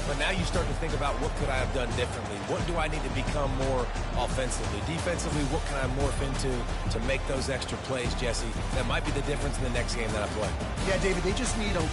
But now you start to think about, what could I have done differently? What do I need to become more offensively? Defensively, what can I morph into to make those extra plays, Jesse? That might be the difference in the next game that I play. Yeah, David, they just need a...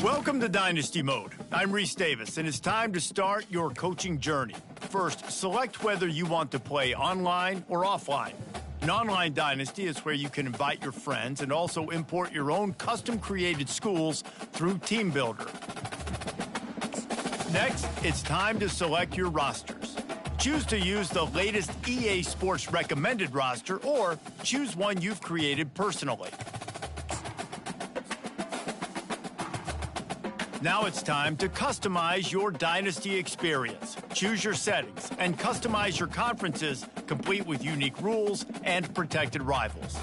Welcome to Dynasty Mode. I'm Reese Davis, and it's time to start your coaching journey. First, select whether you want to play online or offline. An online dynasty is where you can invite your friends and also import your own custom-created schools through Team Builder. Next, it's time to select your rosters. Choose to use the latest EA Sports recommended roster or choose one you've created personally. Now it's time to customize your Dynasty experience. Choose your settings and customize your conferences, complete with unique rules and protected rivals.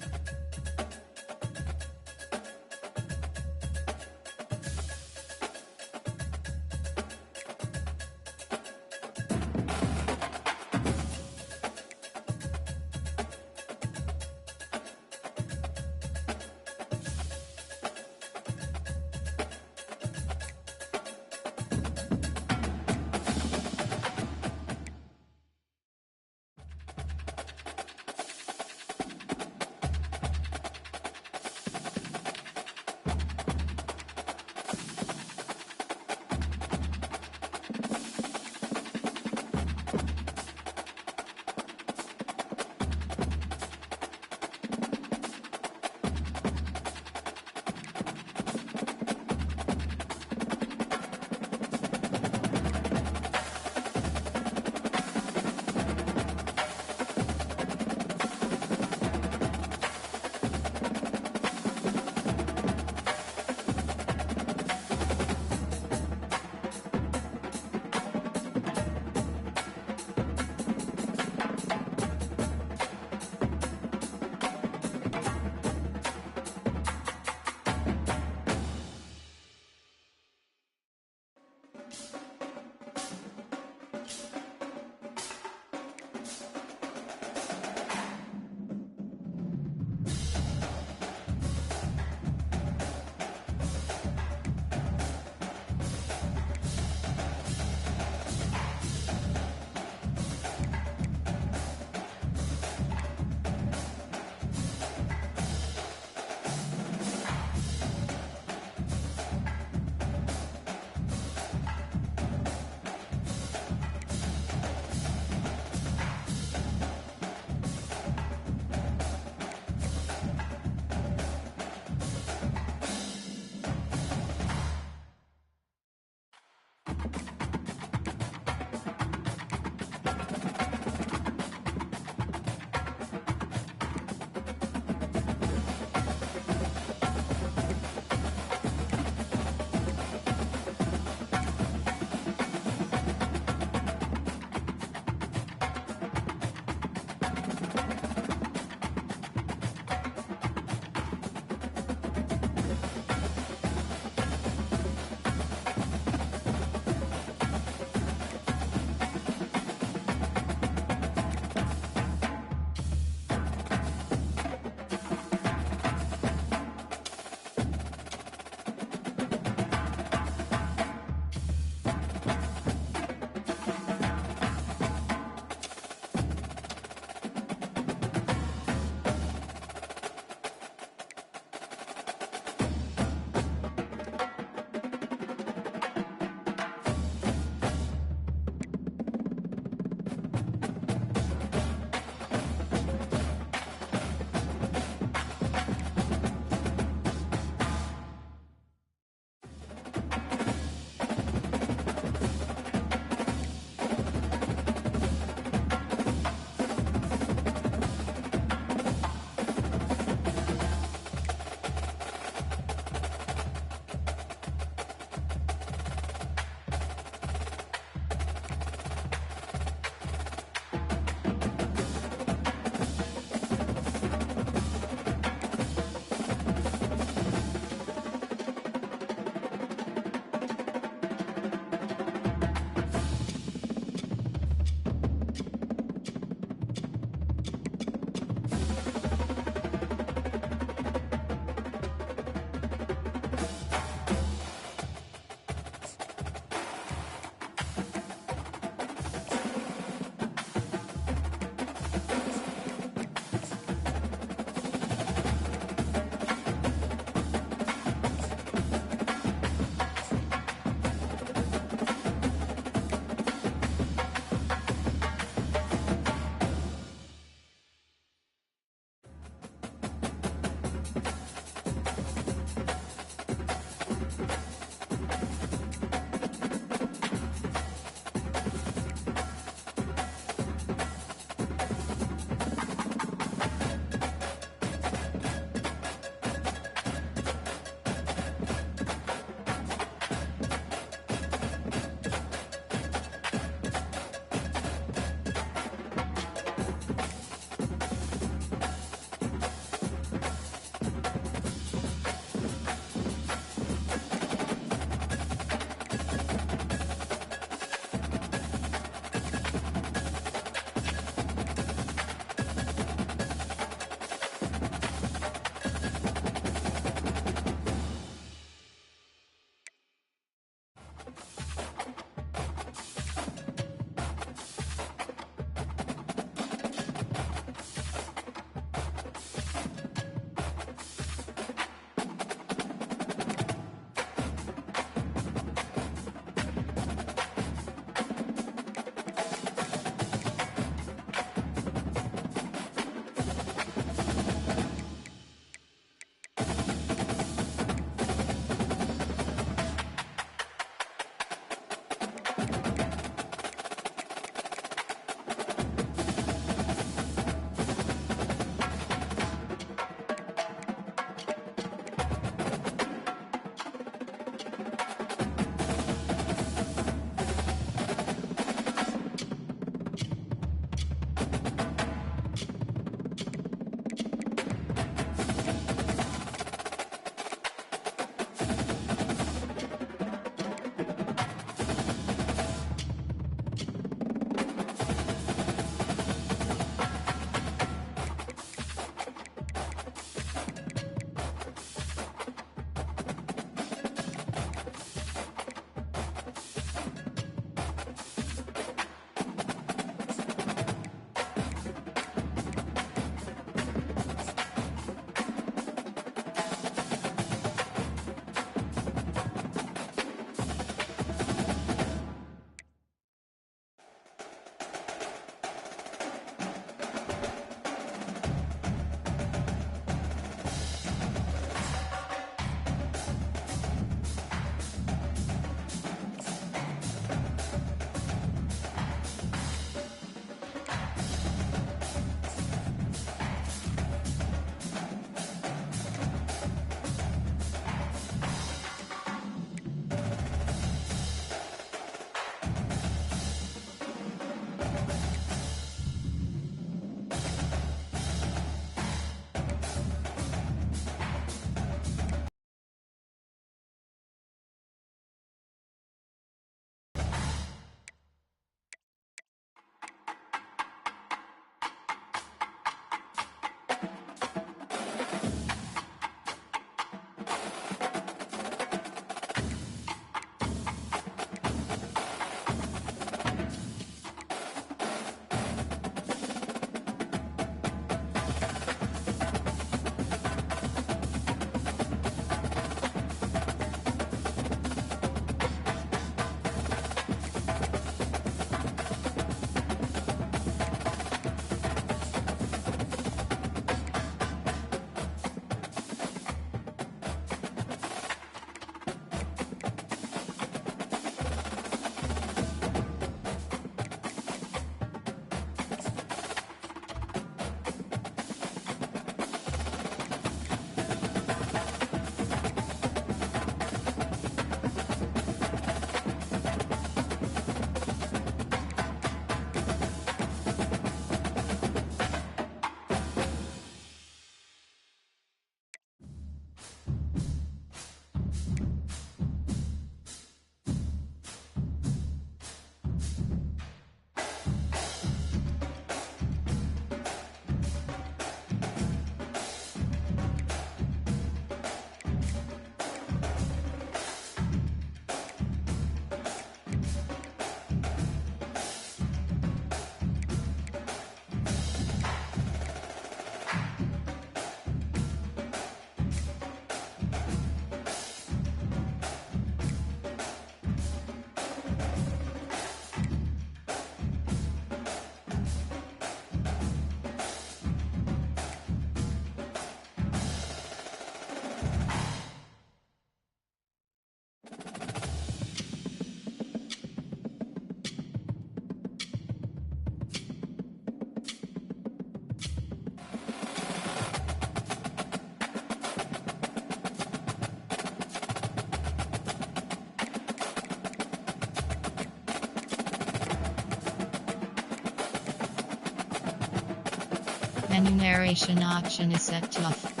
Enumeration option is set to off.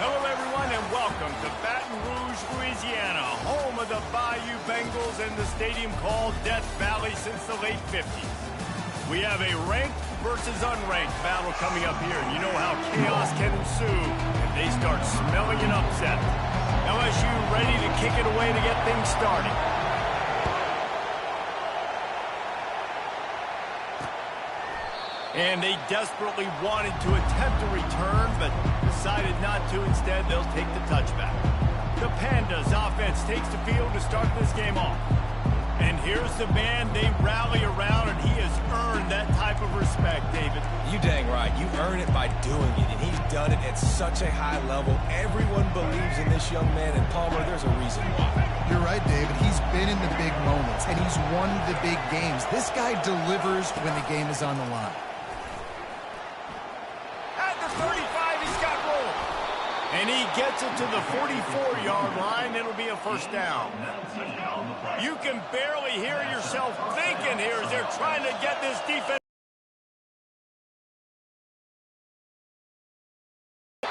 Hello, everyone, and welcome to Baton Rouge, Louisiana, home of the Bayou Bengals and the stadium called Death Valley since the late 50s. We have a ranked versus unranked battle coming up here, and you know how chaos can ensue if they start smelling an upset. LSU ready to kick it away to get things started. And they desperately wanted to attempt a return, but decided not to. Instead, they'll take the touchback. The Pandas offense takes the field to start this game off. And here's the man they rally around, and he has earned that type of respect, David. You dang right. You earn it by doing it, and he's done it at such a high level. Everyone believes in this young man, and Palmer, there's a reason why. You're right, David. He's been in the big moments, and he's won the big games. This guy delivers when the game is on the line. At the 35, he's got room. And he gets it to the 44-yard line. It'll be a first down. You can barely hear yourself thinking here as they're trying to get this defense.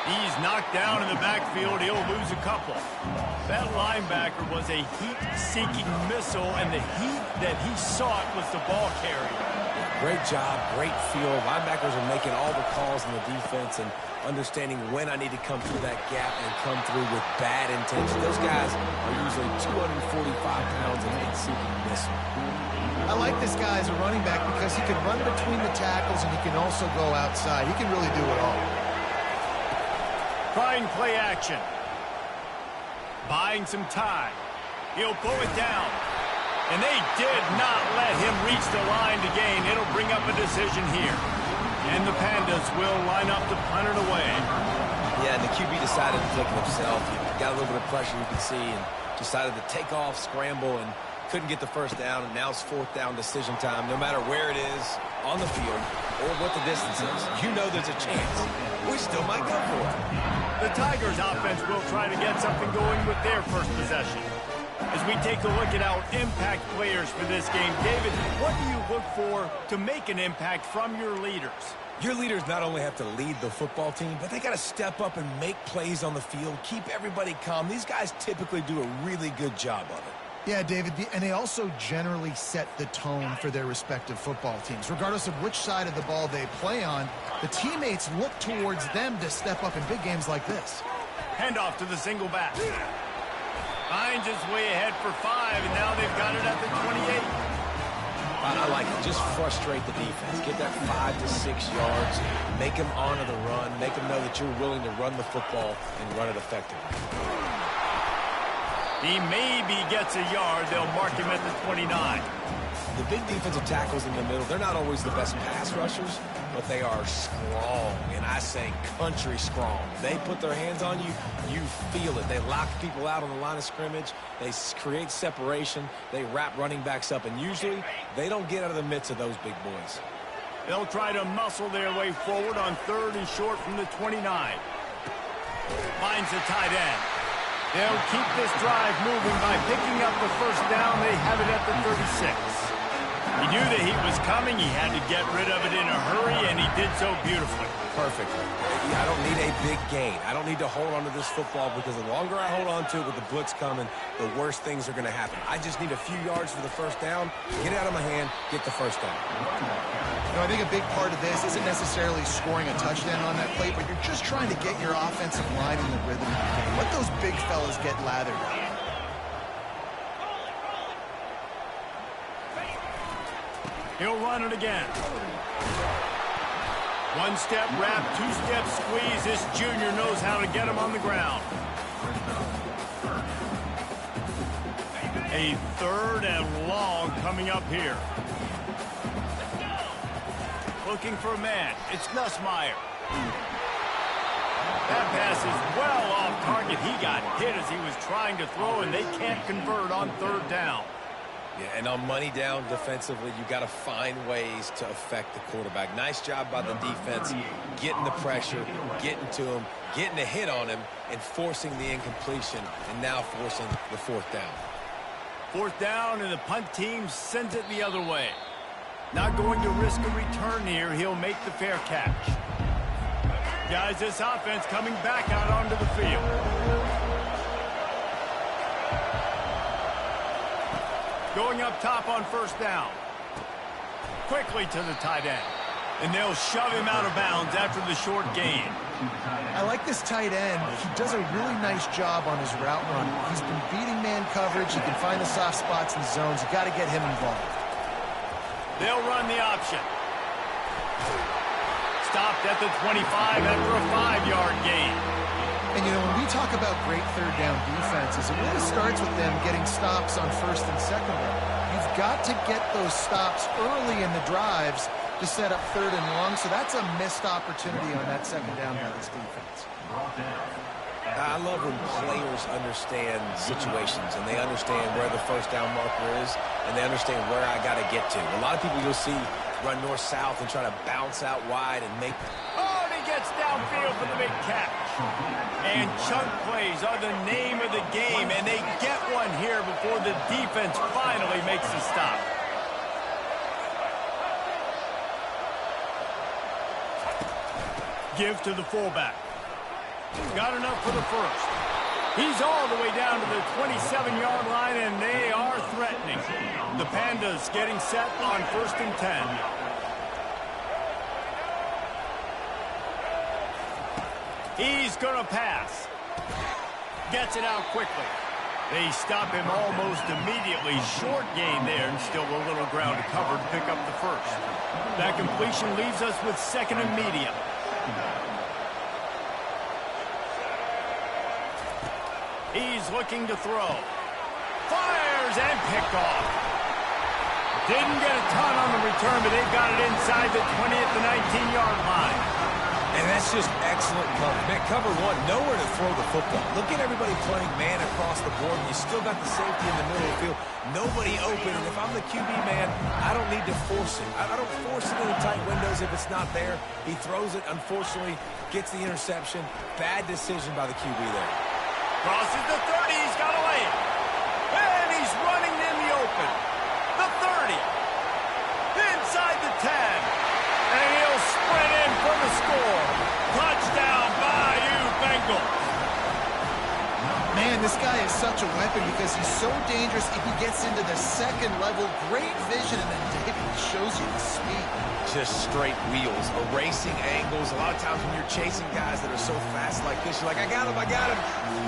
He's knocked down in the backfield. He'll lose a couple. That linebacker was a heat-seeking missile, and the heat that he sought was the ball carrier. Great job, great field. Linebackers are making all the calls in the defense and understanding when I need to come through that gap and come through with bad intention. Those guys are usually 245 pounds and heat-seeking missile. I like this guy as a running back because he can run between the tackles and he can also go outside. He can really do it all. Trying play action. Buying some time. He'll pull it down. And they did not let him reach the line to gain. It'll bring up a decision here. And the Pandas will line up to punt it away. Yeah, and the QB decided to take it himself. He got a little bit of pressure, you can see, and decided to take off, scramble, and couldn't get the first down. And now it's fourth down decision time. No matter where it is on the field or what the distance is, you know there's a chance. We still might go for it. The Tigers offense will try to get something going with their first possession. As we take a look at our impact players for this game, David, what do you look for to make an impact from your leaders? Your leaders not only have to lead the football team, but they got to step up and make plays on the field, keep everybody calm. These guys typically do a really good job of it. Yeah, David, and they also generally set the tone for their respective football teams. Regardless of which side of the ball they play on, the teammates look towards them to step up in big games like this. Handoff to the single back. Finds his way ahead for 5, and now they've got it at the 28. I like it. Just frustrate the defense. Get that 5 to 6 yards. Make them honor the run. Make them know that you're willing to run the football and run it effectively. He maybe gets a yard. They'll mark him at the 29. The big defensive tackles in the middle, they're not always the best pass rushers, but they are strong, and I say country strong. They put their hands on you, you feel it. They lock people out on the line of scrimmage. They create separation. They wrap running backs up, and usually they don't get out of the midst of those big boys. They'll try to muscle their way forward on 3rd and short from the 29. Finds the tight end. They'll keep this drive moving by picking up the first down. They have it at the 36. He knew that he was coming. He had to get rid of it in a hurry, and he did so beautifully. Perfectly. I don't need a big gain. I don't need to hold on to this football because the longer I hold on to it with the blitz coming, the worse things are going to happen. I just need a few yards for the first down, get it out of my hand, get the first down. You know, I think a big part of this isn't necessarily scoring a touchdown on that play, but you're just trying to get your offensive line in the rhythm of the game. Let those big fellas get lathered up. He'll run it again. One-step wrap, two-step squeeze. This junior knows how to get him on the ground. A 3rd and long coming up here. Looking for a man. It's Nussmeier. That pass is well off target. He got hit as he was trying to throw, and they can't convert on 3rd down. Yeah, and on money down defensively, you got to find ways to affect the quarterback. Nice job by the defense, getting the pressure, getting to him, getting a hit on him, and forcing the incompletion, and now forcing the 4th down. 4th down, and the punt team sends it the other way. Not going to risk a return here. He'll make the fair catch. Guys, this offense coming back out onto the field. Going up top on first down. Quickly to the tight end. And they'll shove him out of bounds after the short gain. I like this tight end. He does a really nice job on his route run. He's been beating man coverage. He can find the soft spots in zones. You got to get him involved. They'll run the option. Stopped at the 25 after a 5-yard gain. And, you know, when we talk about great third down defenses, it really starts with them getting stops on first and second down. You've got to get those stops early in the drives to set up third and long, so that's a missed opportunity on that second down by this defense. I love when players understand situations and they understand where the first down marker is and they understand where I got to get to. A lot of people you'll see run north-south and try to bounce out wide and make... Oh, and he gets downfield for the big catch. And chunk plays are the name of the game, and they get one here before the defense finally makes a stop. Give to the fullback. Got enough for the first. He's all the way down to the 27-yard line, and they are threatening. The Pandas getting set on first and 10. He's going to pass. Gets it out quickly. They stop him almost immediately. Short gain there, and still a little ground to cover to pick up the first. That completion leaves us with second and medium. He's looking to throw. Fires and picked off. Didn't get a ton on the return, but they've got it inside the 20 at the 19-yard line. And that's just excellent coverage. Man, cover one, nowhere to throw the football. Look at everybody playing man across the board, and you still got the safety in the middle of the field. Nobody open, and if I'm the QB man, I don't need to force it. I don't force it in the tight windows if it's not there. He throws it, unfortunately, gets the interception. Bad decision by the QB there. Crosses the 30, he's got a lane. And he's running in the open. The 30. Inside the 10. And he'll sprint in for the score. Touchdown, Bayou Bengals. Man, this guy is such a weapon because he's so dangerous if he gets into the second level. Great vision, and then David shows you the speed. Just straight wheels, erasing angles. A lot of times when you're chasing guys that are so fast like this, you're like, I got him, I got him.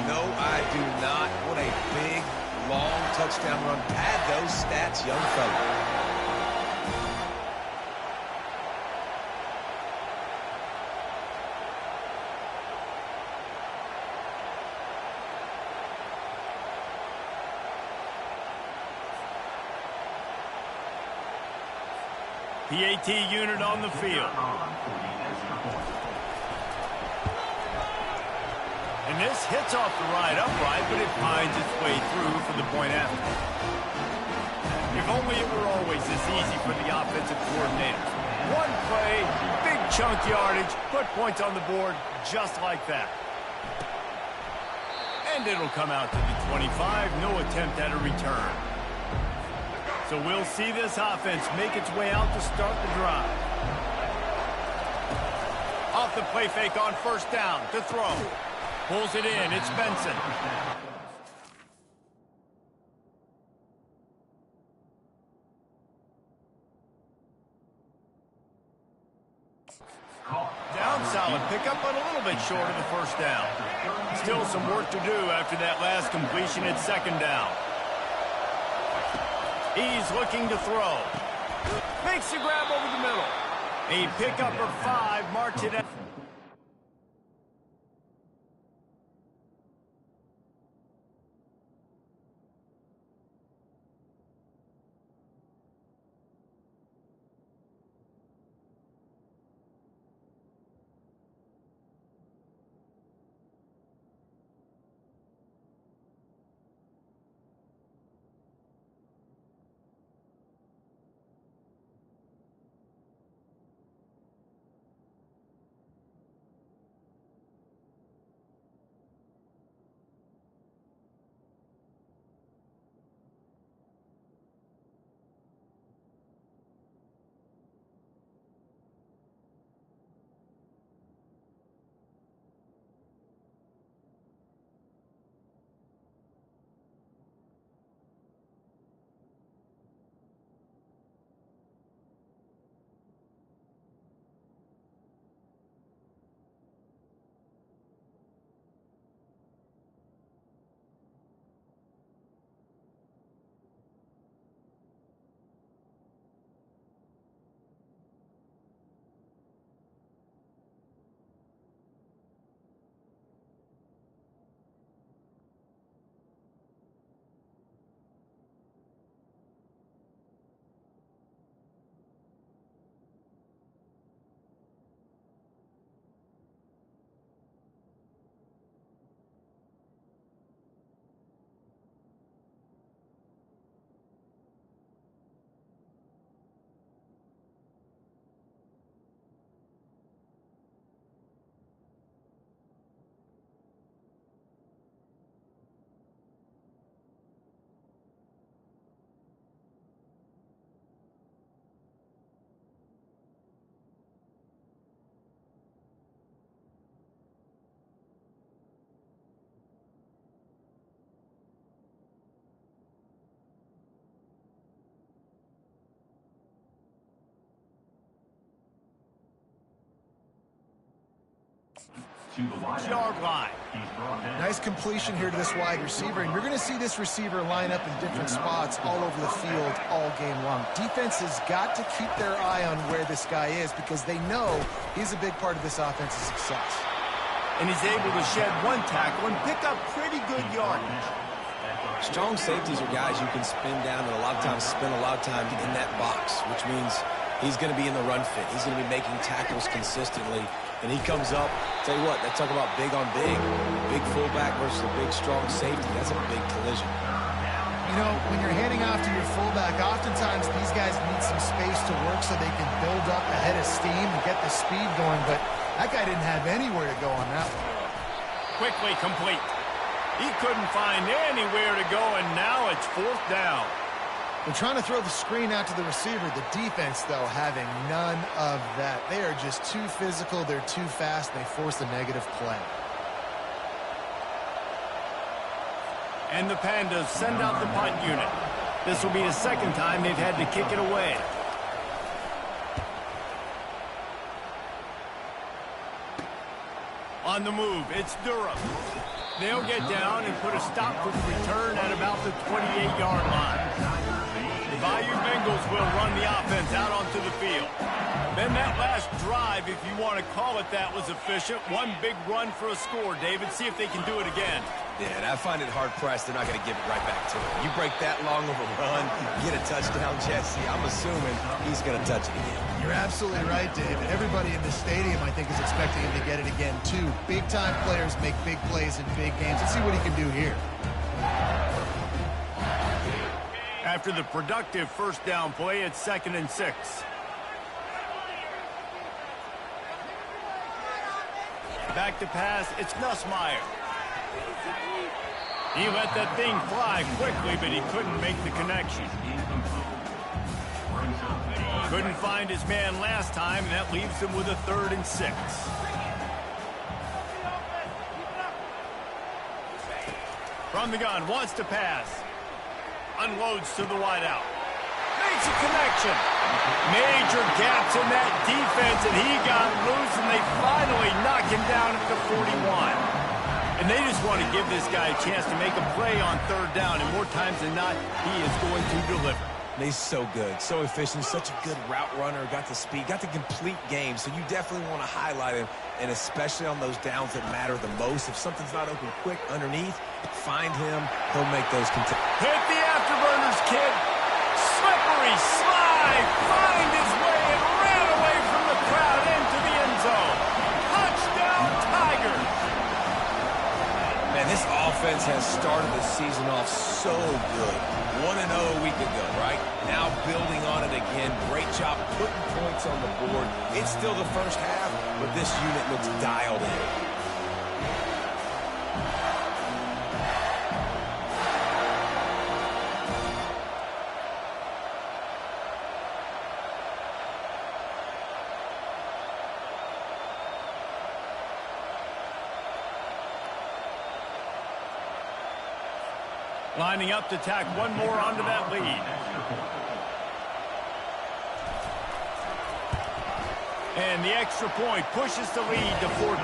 No, I do not. What a big, long touchdown run. Pad those stats, young fella. PAT unit on the field. And this hits off the right upright, but it finds its way through for the point after. If only it were always this easy for the offensive coordinator. One play, big chunk yardage, put points on the board just like that. And it'll come out to the 25, no attempt at a return. So we'll see this offense make its way out to start the drive. Off the play fake on first down to throw. Pulls it in. It's Benson. Down solid. Pick up on a little bit short of the first down. Still some work to do after that last completion at second down. He's looking to throw. Makes the grab over the middle. A pickup of 5 marks it out. to the wide Yard line. He's brought down. Nice completion here to this wide receiver, and you're going to see this receiver line up in different spots all over the field all game long. Defense has got to keep their eye on where this guy is because they know he's a big part of this offense's success. And he's able to shed one tackle and pick up pretty good yardage. Strong safeties are guys you can spin down and a lot of times spend a lot of time in that box, which means he's going to be in the run fit. He's going to be making tackles consistently. And he comes up, tell you what, they talk about big on big. Big fullback versus a big, strong safety. That's a big collision. You know, when you're handing off to your fullback, oftentimes these guys need some space to work so they can build up a head of steam and get the speed going, but that guy didn't have anywhere to go on that one. Quickly complete. He couldn't find anywhere to go, and now it's 4th down. They're trying to throw the screen out to the receiver. The defense, though, having none of that. They are just too physical. They're too fast. They force a negative play. And the Pandas send out the punt unit. This will be the second time they've had to kick it away. On the move, it's Durham. They'll get down and put a stop to the return at about the 28-yard line. The Bayou Bengals will run the offense out onto the field. Then that last drive, if you want to call it that, was efficient. One big run for a score, David. See if they can do it again. Yeah, and I find it hard-pressed they're not going to give it right back to him. You break that long of a run, get a touchdown, Jesse, I'm assuming he's going to touch it again. You're absolutely right, David. Everybody in the stadium, I think, is expecting him to get it again, too. Big-time players make big plays in big games. Let's see what he can do here. After the productive first down play, it's 2nd and 6. Back to pass, it's Nussmeier. He let that thing fly quickly, but he couldn't make the connection. Couldn't find his man last time, and that leaves him with a 3rd and 6. From the gun, wants to pass. Unloads to the wideout. Makes a connection. Major gaps in that defense, and he got loose, and they finally knock him down at the 41. And they just want to give this guy a chance to make a play on 3rd down, and more times than not, he is going to deliver. He's so good, so efficient, such a good route runner, got the speed, got the complete game, so you definitely want to highlight him, and especially on those downs that matter the most. If something's not open quick underneath, find him, he'll make those contest. Hit the afterburners, kid. Slippery slide, find his way and ran away from the crowd into the end zone. Touchdown, Tigers. Man, this offense has started the season off so good. 1-0 a week ago, right? Now building on it again. Great job putting points on the board. It's still the first half, but this unit looks dialed in. Lining up to tack one more onto that lead. And the extra point pushes the lead to 14.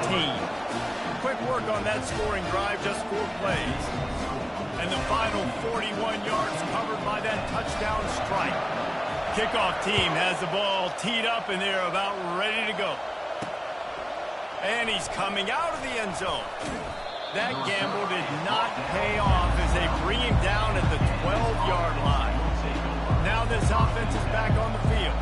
Quick work on that scoring drive, just 4 plays. And the final 41 yards covered by that touchdown strike. Kickoff team has the ball teed up, and they're about ready to go. And he's coming out of the end zone. That gamble did not pay off as they bring him down at the 12-yard line. Now this offense is back on the field.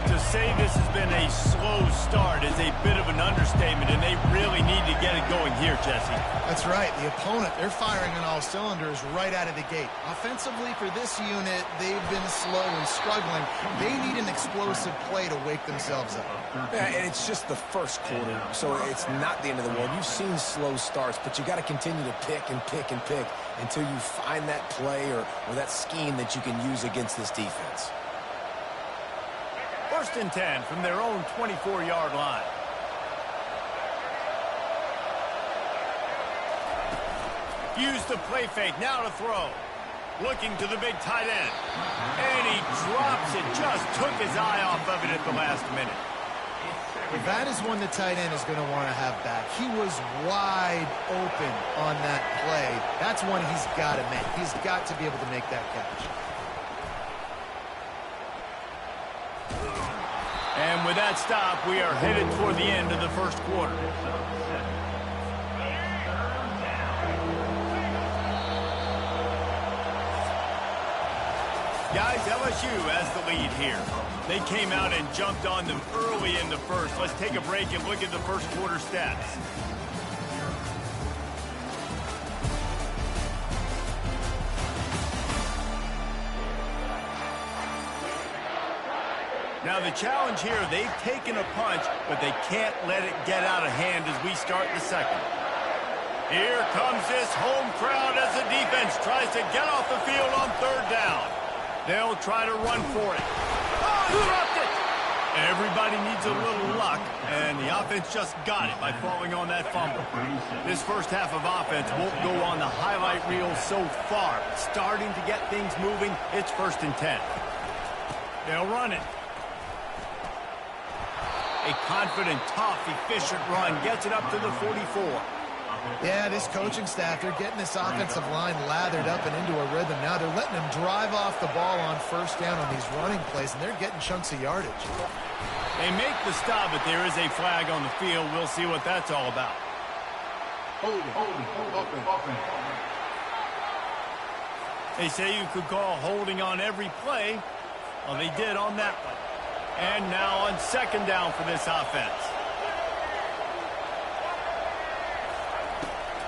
To say this has been a slow start is a bit of an understatement, and they really need to get it going here, Jesse. That's right. The opponent, they're firing on all cylinders right out of the gate. Offensively, for this unit, they've been slow and struggling. They need an explosive play to wake themselves up. Yeah, and it's just the first quarter, so it's not the end of the world. You've seen slow starts, but you got to continue to pick and pick and pick until you find that play or that scheme that you can use against this defense. 1st and 10 from their own 24-yard line. Use the play fake, now to throw. Looking to the big tight end. And he drops it, just took his eye off of it at the last minute. That is one the tight end is going to want to have back. He was wide open on that play. That's one he's got to make. He's got to be able to make that catch. And with that stop, we are headed toward the end of the first quarter. Guys, LSU has the lead here. They came out and jumped on them early in the first. Let's take a break and look at the first quarter stats. Now the challenge here, they've taken a punch, but they can't let it get out of hand as we start the second. Here comes this home crowd as the defense tries to get off the field on third down. They'll try to run for it. Oh, he dropped it! Everybody needs a little luck, and the offense just got it by falling on that fumble. This first half of offense won't go on the highlight reel so far. Starting to get things moving, it's 1st and 10. They'll run it. A confident, tough, efficient run gets it up to the 44. Yeah, this coaching staff, they're getting this offensive line lathered up and into a rhythm. Now they're letting them drive off the ball on first down on these running plays, and they're getting chunks of yardage. They make the stop, but there is a flag on the field. We'll see what that's all about. They say you could call holding on every play. Well, they did on that one. And now on second down for this offense.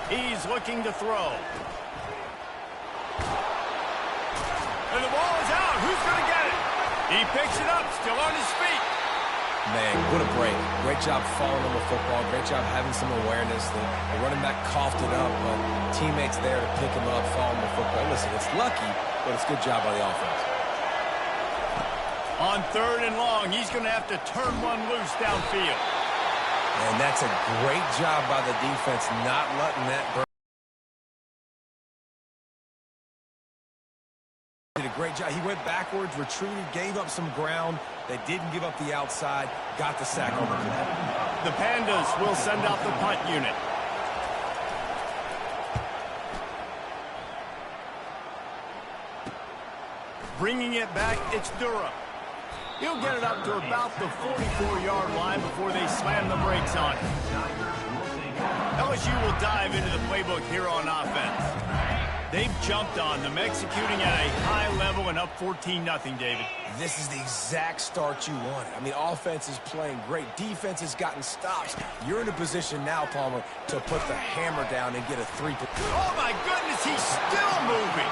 He's looking to throw. And the ball is out. Who's going to get it? He picks it up, still on his feet. Man, what a break. Great job falling on the football. Great job having some awareness. The running back coughed it up, but teammates there to pick him up, fall on the football. Listen, it's lucky, but it's a good job by the offense. On third and long, he's going to have to turn one loose downfield. And that's a great job by the defense, not letting that burn. Did a great job. He went backwards, retreated, gave up some ground. They didn't give up the outside, got the sack on the play. The Pandas will send out the punt unit. Bringing it back, it's Durham. He'll get it up to about the 44-yard line before they slam the brakes on it. LSU will dive into the playbook here on offense. They've jumped on them, executing at a high level and up 14-0, David. This is the exact start you wanted. I mean, offense is playing great. Defense has gotten stops. You're in a position now, Palmer, to put the hammer down and get a 3. Oh, my goodness, he's still moving.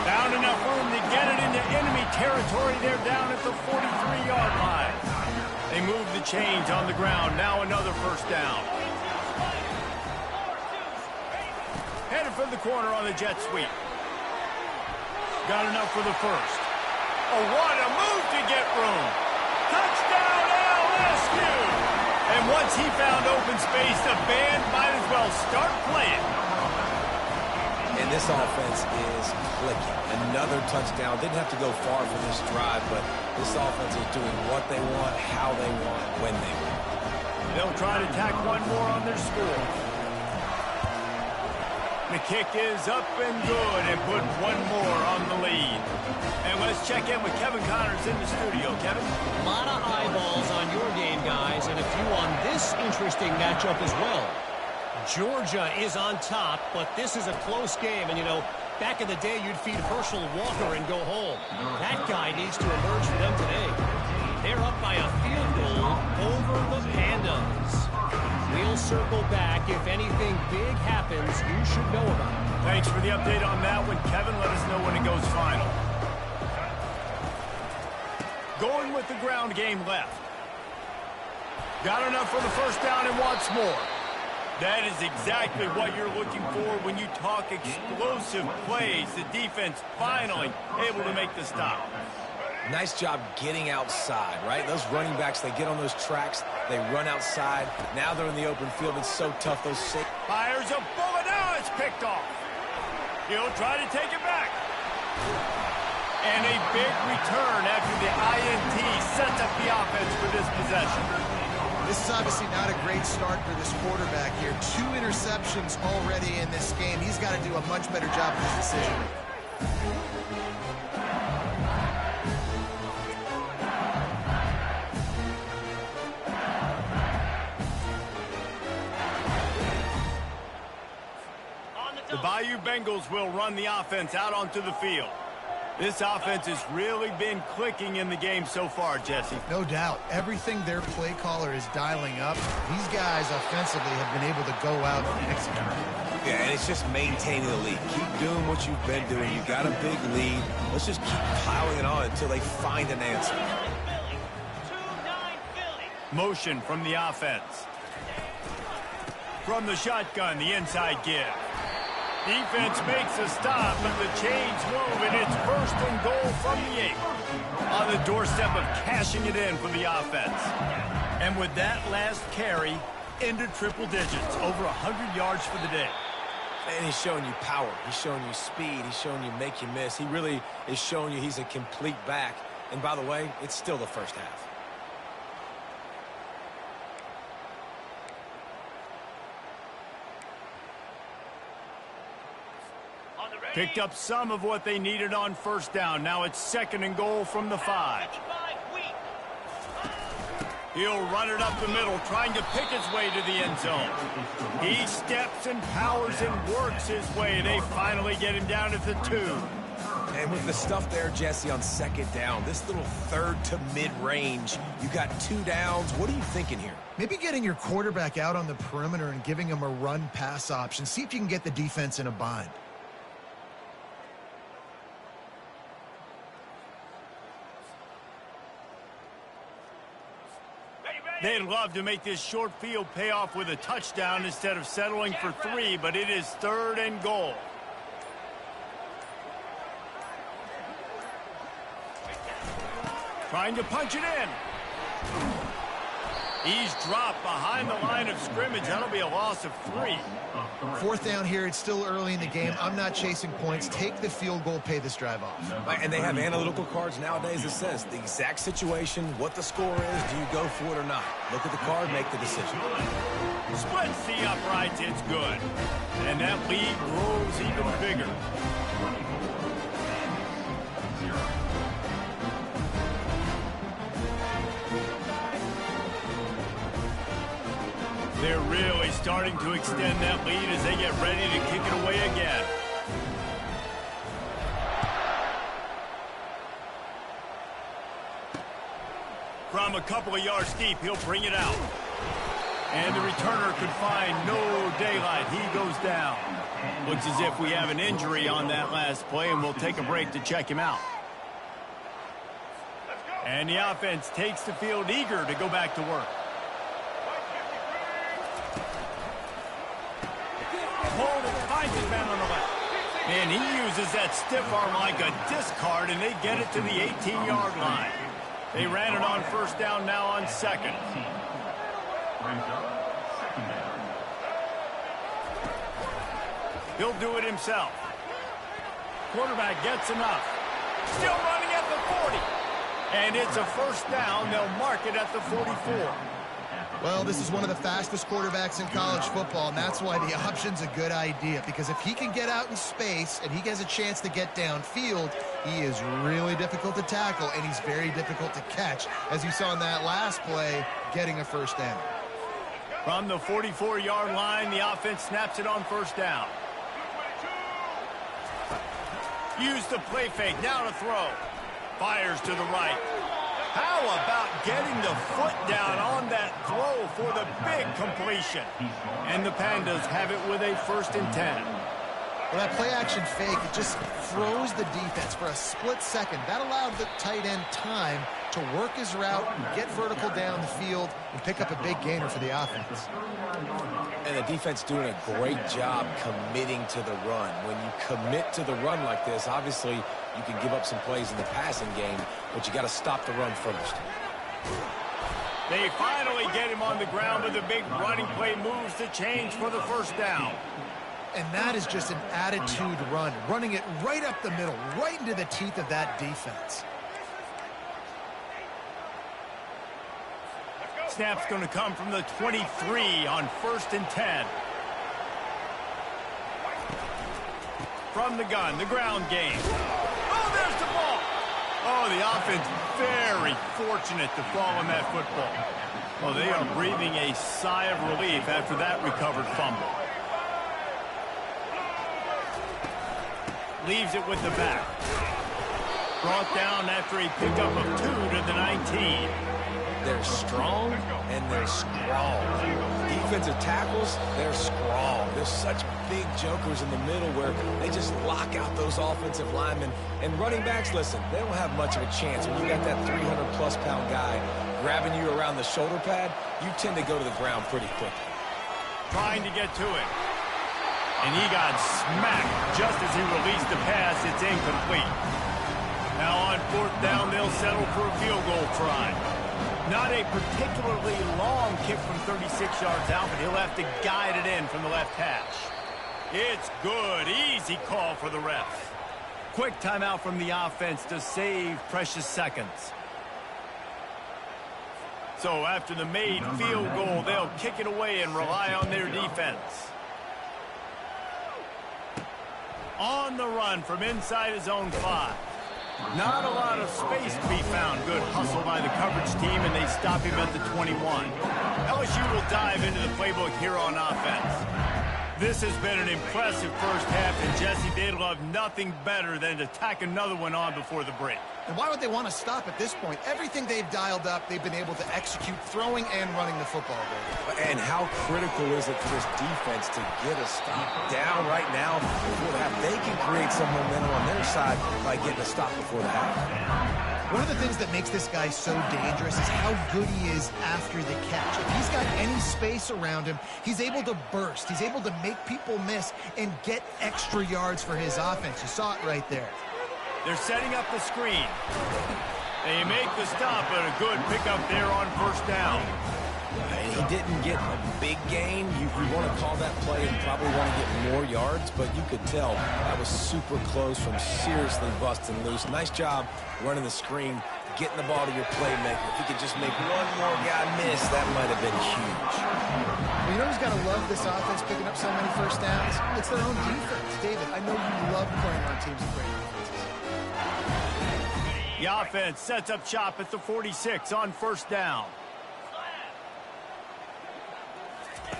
Found enough room to get it into enemy territory. They're down at the 43-yard line. They move the chains on the ground. Now another first down. Headed for the corner on the jet sweep. Got enough for the first. Oh, what a move to get room. Touchdown, LSU! And once he found open space, the band might as well start playing. And this offense is clicking. Another touchdown. Didn't have to go far for this drive, but this offense is doing what they want, how they want, when they want. They'll try to tack one more on their score. The kick is up and good and put one more on the lead. And let's check in with Kevin Connors in the studio. Kevin? A lot of eyeballs on your game, guys, and a few on this interesting matchup as well. Georgia is on top, but this is a close game. And, you know, back in the day, you'd feed Herschel Walker and go home. That guy needs to emerge for them today. They're up by a field goal over the Pandas. We'll circle back. If anything big happens, you should know about it. Thanks for the update on that one, Kevin. Let us know when it goes final. Going with the ground game left. Got enough for the first down and wants more. That is exactly what you're looking for when you talk explosive plays. The defense finally able to make the stop. Nice job getting outside, right? Those running backs, they get on those tracks, they run outside. Now they're in the open field. It's so tough. Those fires a bullet. Now it's picked off. He'll try to take it back. And a big return after the INT sets up the offense for this possession. This is obviously not a great start for this quarterback here. 2 interceptions already in this game. He's got to do a much better job with his decision. The Bayou Bengals will run the offense out onto the field. This offense has really been clicking in the game so far, Jesse. No doubt. Everything their play caller is dialing up, these guys offensively have been able to go out and execute. Yeah, and it's just maintaining the lead. Keep doing what you've been doing. You got a big lead. Let's just keep piling it on until they find an answer. Motion from the offense. From the shotgun, the inside give. Defense makes a stop, but the chains move, and it's 1st and goal from the 8. On the doorstep of cashing it in for the offense. And with that last carry, into triple digits, over 100 yards for the day. And he's showing you power. He's showing you speed. He's showing you make you miss. He really is showing you he's a complete back. And by the way, it's still the first half. Picked up some of what they needed on 1st down. Now it's 2nd and goal from the 5. He'll run it up the middle, trying to pick his way to the end zone. He steps and powers and works his way. They finally get him down at the 2. And with the stuff there, Jesse, on 2nd down, this little 3rd to mid-range, you got 2 downs. What are you thinking here? Maybe getting your quarterback out on the perimeter and giving him a run-pass option. See if you can get the defense in a bind. They'd love to make this short field pay off with a touchdown instead of settling for 3, but it is 3rd and goal. Trying to punch it in. He's dropped behind the line of scrimmage. That'll be a loss of 3. 4th down here. It's still early in the game. I'm not chasing points. Take the field goal, pay this drive off. And they have analytical cards nowadays that says the exact situation, what the score is, do you go for it or not? Look at the card, make the decision. Splits the uprights. It's good. And that lead grows even bigger. They're really starting to extend that lead as they get ready to kick it away again. From a couple of yards deep, he'll bring it out. And the returner could find no daylight. He goes down. Looks as if we have an injury on that last play, and we'll take a break to check him out. And the offense takes the field eager to go back to work. Finds his man on the left. And he uses that stiff arm like a discard, and they get it to the 18-yard line. They ran it on 1st down, now on 2nd. He'll do it himself. Quarterback gets enough. Still running at the 40. And it's a 1st down. They'll mark it at the 44. Well, this is one of the fastest quarterbacks in college football, and that's why the option's a good idea, because if he can get out in space and he has a chance to get downfield, he is really difficult to tackle, and he's very difficult to catch, as you saw in that last play, getting a 1st down. From the 44-yard line, the offense snaps it on 1st down. Use the play fake, now to throw. Fires to the right. How about getting the foot down on that throw for the big completion? And the Pandas have it with a 1st and 10. Well, that play-action fake, it just froze the defense for a split second. That allowed the tight end time to work his route, get vertical down the field, and pick up a big gainer for the offense. And the defense doing a great job committing to the run. When you commit to the run like this, obviously you can give up some plays in the passing game, but you got to stop the run first. They finally get him on the ground with a big running play, moves the change for the 1st down. And that is just an attitude run, running it right up the middle, right into the teeth of that defense. snap's going to come from the 23 on 1st and 10. From the gun, the ground game. Oh, there's the ball. Oh, the offense very fortunate to fall on that football. Oh, they are breathing a sigh of relief after that recovered fumble. Leaves it with the back. Brought down after a pickup of 2 to the 19. They're strong and they're strong. Defensive tackles, they're strong. They're such big jokers in the middle where they just lock out those offensive linemen. And running backs, listen, they don't have much of a chance. When you got that 300-plus pound guy grabbing you around the shoulder pad, you tend to go to the ground pretty quickly. Trying to get to it. And he got smacked just as he released the pass. It's incomplete. Now on 4th down, they'll settle for a field goal try. Not a particularly long kick from 36 yards out, but he'll have to guide it in from the left hash. It's good. Easy call for the ref. Quick timeout from the offense to save precious seconds. So after the made field goal, they'll kick it away and rely on their defense. On the run from inside his own 5. Not a lot of space to be found. Good hustle by the coverage team, and they stop him at the 21. LSU will dive into the playbook here on offense. This has been an impressive first half, and Jesse, they'd love nothing better than to tack another one on before the break. And why would they want to stop at this point? Everything they've dialed up, they've been able to execute throwing and running the football. And how critical is it for this defense to get a stop down right now before the half? They can create some momentum on their side by getting a stop before the half. One of the things that makes this guy so dangerous is how good he is after the catch. If he's got any space around him, he's able to burst. He's able to make people miss and get extra yards for his offense. You saw it right there. They're setting up the screen. They make the stop, but a good pickup there on 1st down. And he didn't get a big gain. You want to call that play and probably want to get more yards, but you could tell that was super close from seriously busting loose. Nice job running the screen, getting the ball to your playmaker. If he could just make one more guy miss, that might have been huge. Well, you know who's got to love this offense picking up so many first downs? It's their own defense. David, I know you love playing on teams with great defenses. The offense sets up shop at the 46 on 1st down.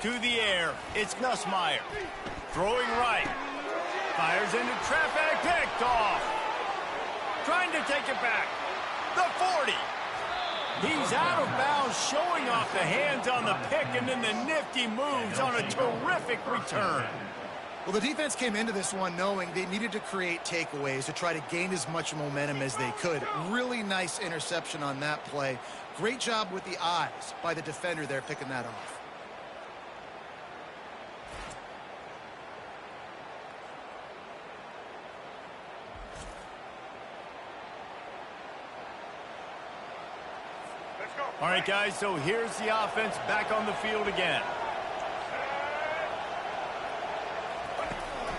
To the air, it's Nussmeier. Throwing right. Fires into traffic, picked off. Trying to take it back. The 40. He's out of bounds, showing off the hands on the pick, and then the nifty moves on a terrific return. Well, the defense came into this one knowing they needed to create takeaways to try to gain as much momentum as they could. Really nice interception on that play. Great job with the eyes by the defender there picking that off. All right, guys, so here's the offense back on the field again.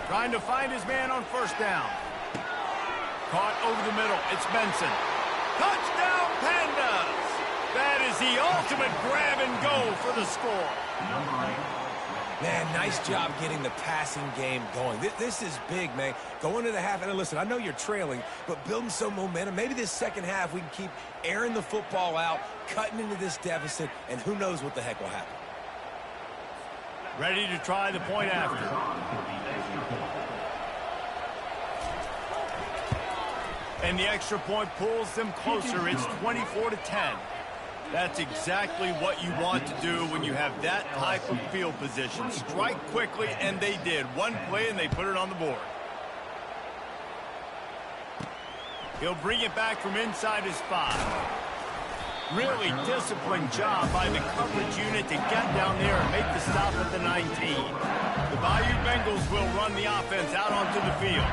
Trying to find his man on 1st down. Caught over the middle. It's Benson. Touchdown, Pandas! That is the ultimate grab and go for the score. Man, nice job getting the passing game going. This is big, man. Going to the half, and listen, I know you're trailing, but building some momentum. Maybe this second half we can keep airing the football out, cutting into this deficit, and who knows what the heck will happen. Ready to try the point after. And the extra point pulls them closer. It's 24-10. That's exactly what you want to do when you have that type of field position. Strike quickly, and they did. One play, and they put it on the board. He'll bring it back from inside his 5. Really disciplined job by the coverage unit to get down there and make the stop at the 19. The Bayou Bengals will run the offense out onto the field.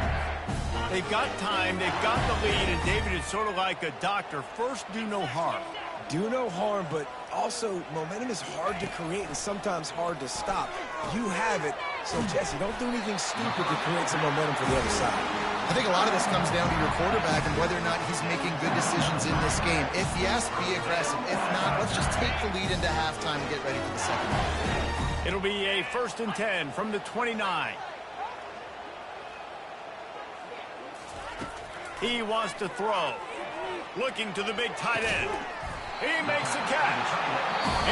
They've got time, they've got the lead, and David is sort of like a doctor. First, do no harm. Do no harm, but also momentum is hard to create and sometimes hard to stop. You have it, so Jesse, don't do anything stupid to create some momentum for the other side. I think a lot of this comes down to your quarterback and whether or not he's making good decisions in this game. If yes, be aggressive. If not, let's just take the lead into halftime and get ready for the second half. It'll be a 1st and 10 from the 29. He wants to throw. Looking to the big tight end. He makes the catch.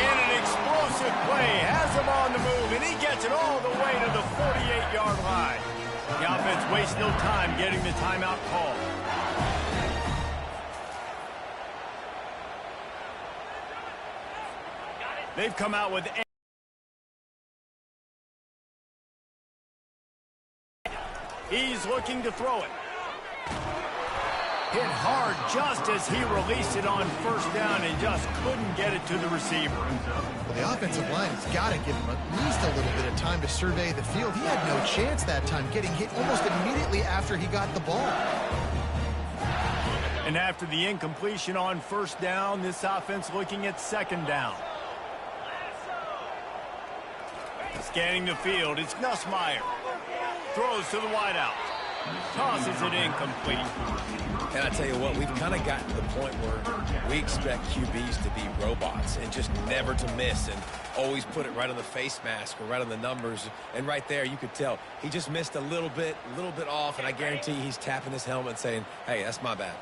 And an explosive play has him on the move, and he gets it all the way to the 48-yard line. The offense wastes no time getting the timeout call. They've come out with... He's looking to throw it. Hit hard just as he released it on 1st down and just couldn't get it to the receiver. Well, the offensive line has got to give him at least a little bit of time to survey the field. He had no chance that time, getting hit almost immediately after he got the ball. And after the incompletion on 1st down, this offense looking at 2nd down. Scanning the field, it's Nussmeier. Throws to the wideout. Tosses it incomplete. And I tell you what, we've kind of gotten to the point where we expect QBs to be robots and just never to miss and always put it right on the face mask or right on the numbers. And right there, you could tell he just missed a little bit off, and I guarantee he's tapping his helmet saying, hey, that's my bad.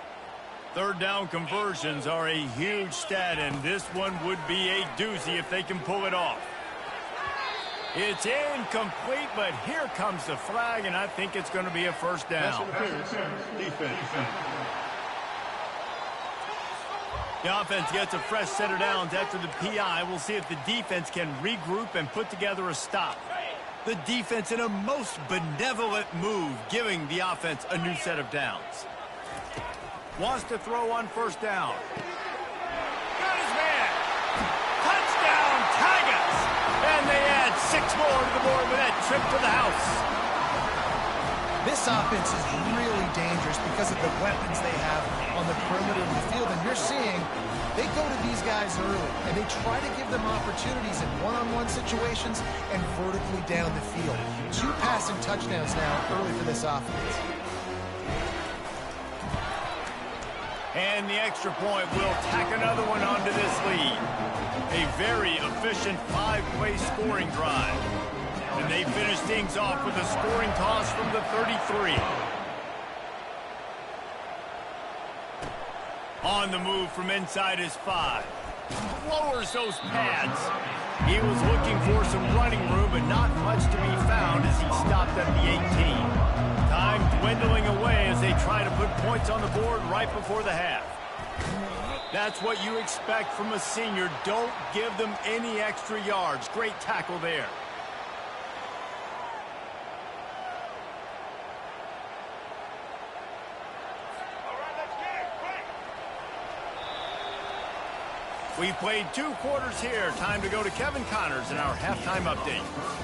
3rd down conversions are a huge stat, and this one would be a doozy if they can pull it off. It's incomplete, but here comes the flag, and I think it's going to be a 1st down. Defense. The offense gets a fresh set of downs after the PI. We'll see if the defense can regroup and put together a stop. The defense in a most benevolent move, giving the offense a new set of downs. Wants to throw on 1st down. Got his man. Touchdown, Tigers! And they add 6 more to the board with that trip to the house. This offense is really dangerous because of the weapons they have on the perimeter of the field. And you're seeing they go to these guys early, and they try to give them opportunities in one-on-one situations and vertically down the field. 2 passing touchdowns now early for this offense. And the extra point will tack another one onto this lead. A very efficient 5-play scoring drive. And they finish things off with a scoring toss from the 33. On the move from inside his 5. Lowers those pads. He was looking for some running room, but not much to be found as he stopped at the 18. Time dwindling away as they try to put points on the board right before the half. That's what you expect from a senior. Don't give them any extra yards. Great tackle there. We've played 2 quarters here. Time to go to Kevin Connors in our halftime update.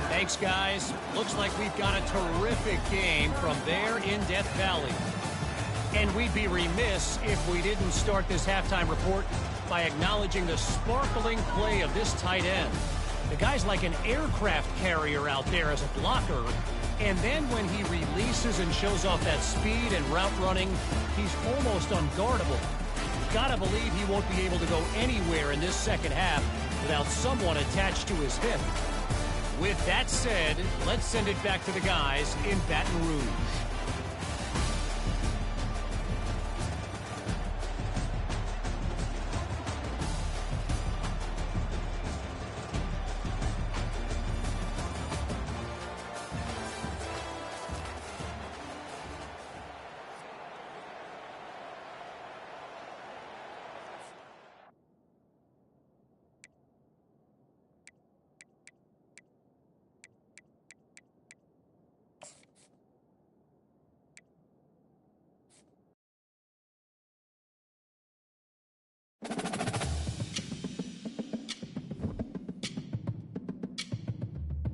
Thanks, guys. Looks like we've got a terrific game from there in Death Valley. And we'd be remiss if we didn't start this halftime report by acknowledging the sparkling play of this tight end. The guy's like an aircraft carrier out there as a blocker. And then when he releases and shows off that speed and route running, he's almost unguardable. Gotta believe he won't be able to go anywhere in this second half without someone attached to his hip. With that said, let's send it back to the guys in Baton Rouge.